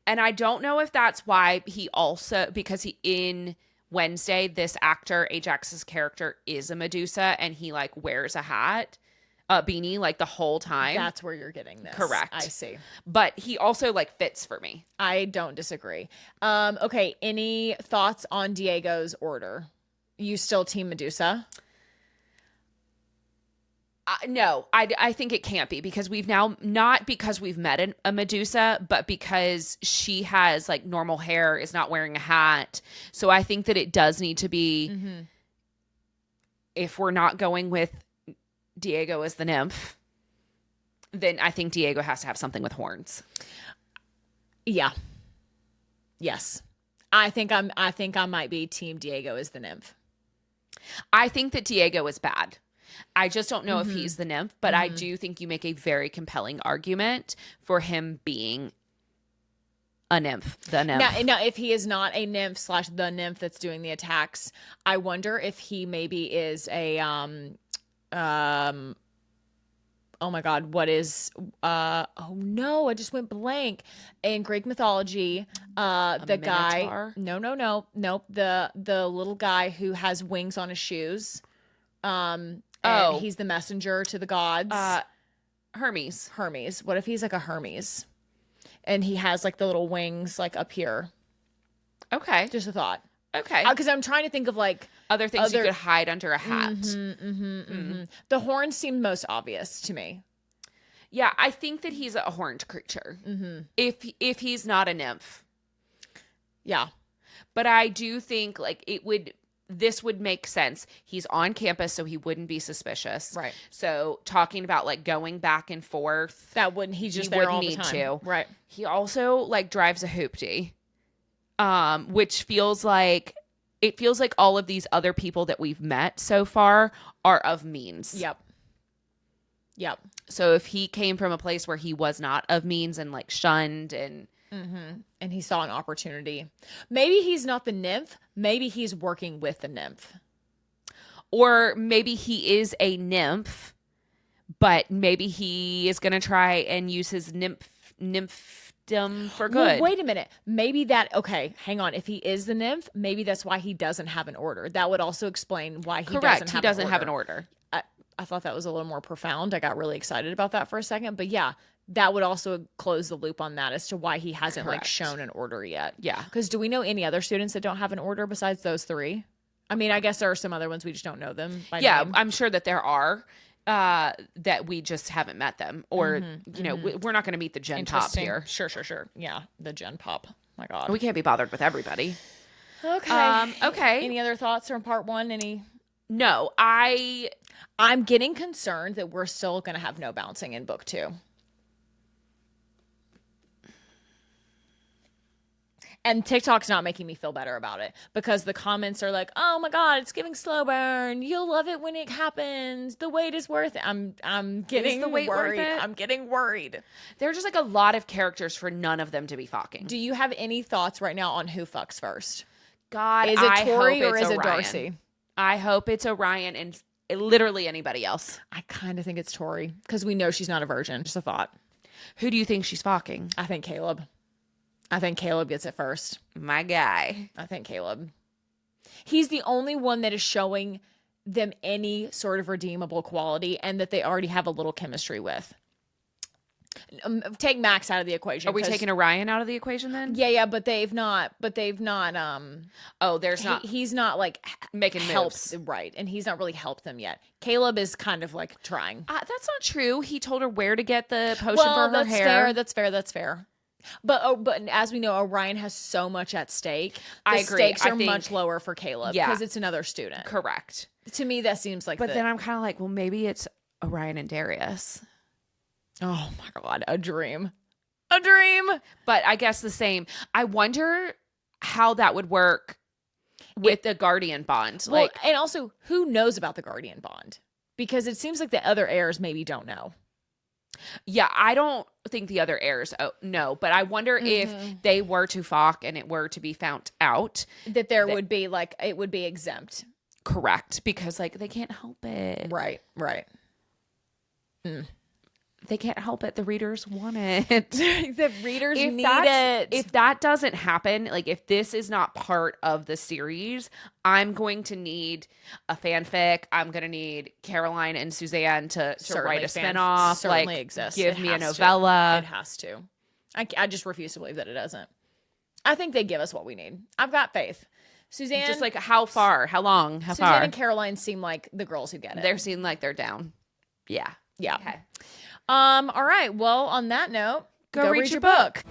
And I don't know if that's why because in Wednesday, this actor, Ajax's character, is a Medusa, and he like wears a hat, beanie, like the whole time. That's where you're getting this. Correct. I see. But he also like fits for me. I don't disagree. Okay. Any thoughts on Diego's order? You still team Medusa? No, I think it can't be because we've now, not because we've met a Medusa, but because she has like normal hair, is not wearing a hat. So I think that it does need to be, if we're not going with Diego as the nymph, then I think Diego has to have something with horns. Yeah. Yes. I think I might be team Diego as the nymph. I think that Diego is bad. I just don't know if he's the nymph, but I do think you make a very compelling argument for him being a nymph, the nymph. Now, if he is not a nymph / the nymph that's doing the attacks, I wonder if he maybe is a oh my God, what is oh no, I just went blank. In Greek mythology, the guy, nope, the little guy who has wings on his shoes. And he's the messenger to the gods. Hermes. What if he's like a Hermes? And he has like the little wings like up here. Okay. Just a thought. Okay. Because I'm trying to think of like other things you could hide under a hat. The horns seem most obvious to me. Yeah, I think that he's a horned creature. If he's not a nymph. Yeah. But I do think like this would make sense. He's on campus, so he wouldn't be suspicious. Right. So talking about like going back and forth, that wouldn't, he's just there all the time. To. Right. He also like drives a hoopty, which feels like all of these other people that we've met so far are of means. Yep. So if he came from a place where he was not of means and like shunned and he saw an opportunity. Maybe he's not the nymph. Maybe he's working with the nymph. Or maybe he is a nymph, but maybe he is going to try and use his nymphdom for good. Well, wait a minute. Maybe okay, hang on. If he is the nymph, maybe that's why he doesn't have an order. That would also explain why he doesn't have an order. I thought that was a little more profound. I got really excited about that for a second. But yeah, that would also close the loop on that as to why he hasn't like shown an order yet. Yeah. Because do we know any other students that don't have an order besides those three? I mean, I guess there are some other ones we just don't know them by name. I'm sure that there are that we just haven't met them. Or, we're not going to meet the Gen Pop here. Sure. Yeah, the Gen Pop. My God. We can't be bothered with everybody. Okay. Okay. Any other thoughts from part one? No, I'm getting concerned that we're still going to have no bouncing in book 2. And TikTok's not making me feel better about it because the comments are like, "Oh my God, it's giving slow burn. You'll love it when it happens. The wait is worth it." I'm getting worried. Worth it? I'm getting worried. There are just like a lot of characters for none of them to be fucking. Do you have any thoughts right now on who fucks first? God, is it Tory or is it Darcy? I hope it's Orion and literally anybody else. I kind of think it's Tory because we know she's not a virgin. Just a thought. Who do you think she's fucking? I think Caleb. I think Caleb gets it first. My guy. I think Caleb. He's the only one that is showing them any sort of redeemable quality and that they already have a little chemistry with. Take Max out of the equation. Are we taking Orion out of the equation then? Yeah, but they've not he's not like making helps moves. Right, and he's not really helped them yet. Caleb is kind of like trying. That's not true. He told her where to get the potion for her hair. That's fair. But as we know, Orion has so much at stake. I agree. Stakes are much lower for Caleb because it's another student. Correct. To me, that seems like. But then I'm kind of like, well, maybe it's Orion and Darius. Oh my God, a dream. But I guess the same. I wonder how that would work with the guardian bond. Well, and also, who knows about the guardian bond? Because it seems like the other heirs maybe don't know. Yeah, I don't think the other heirs know, but I wonder if they were to fuck and it were to be found out. That there would be like, it would be exempt. Correct. Because like they can't help it. Right. They can't help it. The readers want it. The readers need it. If that doesn't happen, like if this is not part of the series, I'm going to need a fanfic. I'm going to need Caroline and Susanne to write a spinoff. Certainly like, exists. Give me a novella. It has to. I just refuse to believe that it doesn't. I think they give us what we need. I've got faith. Susanne. Just like how far? How long? How far? Susanne and Caroline seem like the girls who get it. They seem like they're down. Yeah. Yeah. Okay. All right. Well, on that note, Go read your book.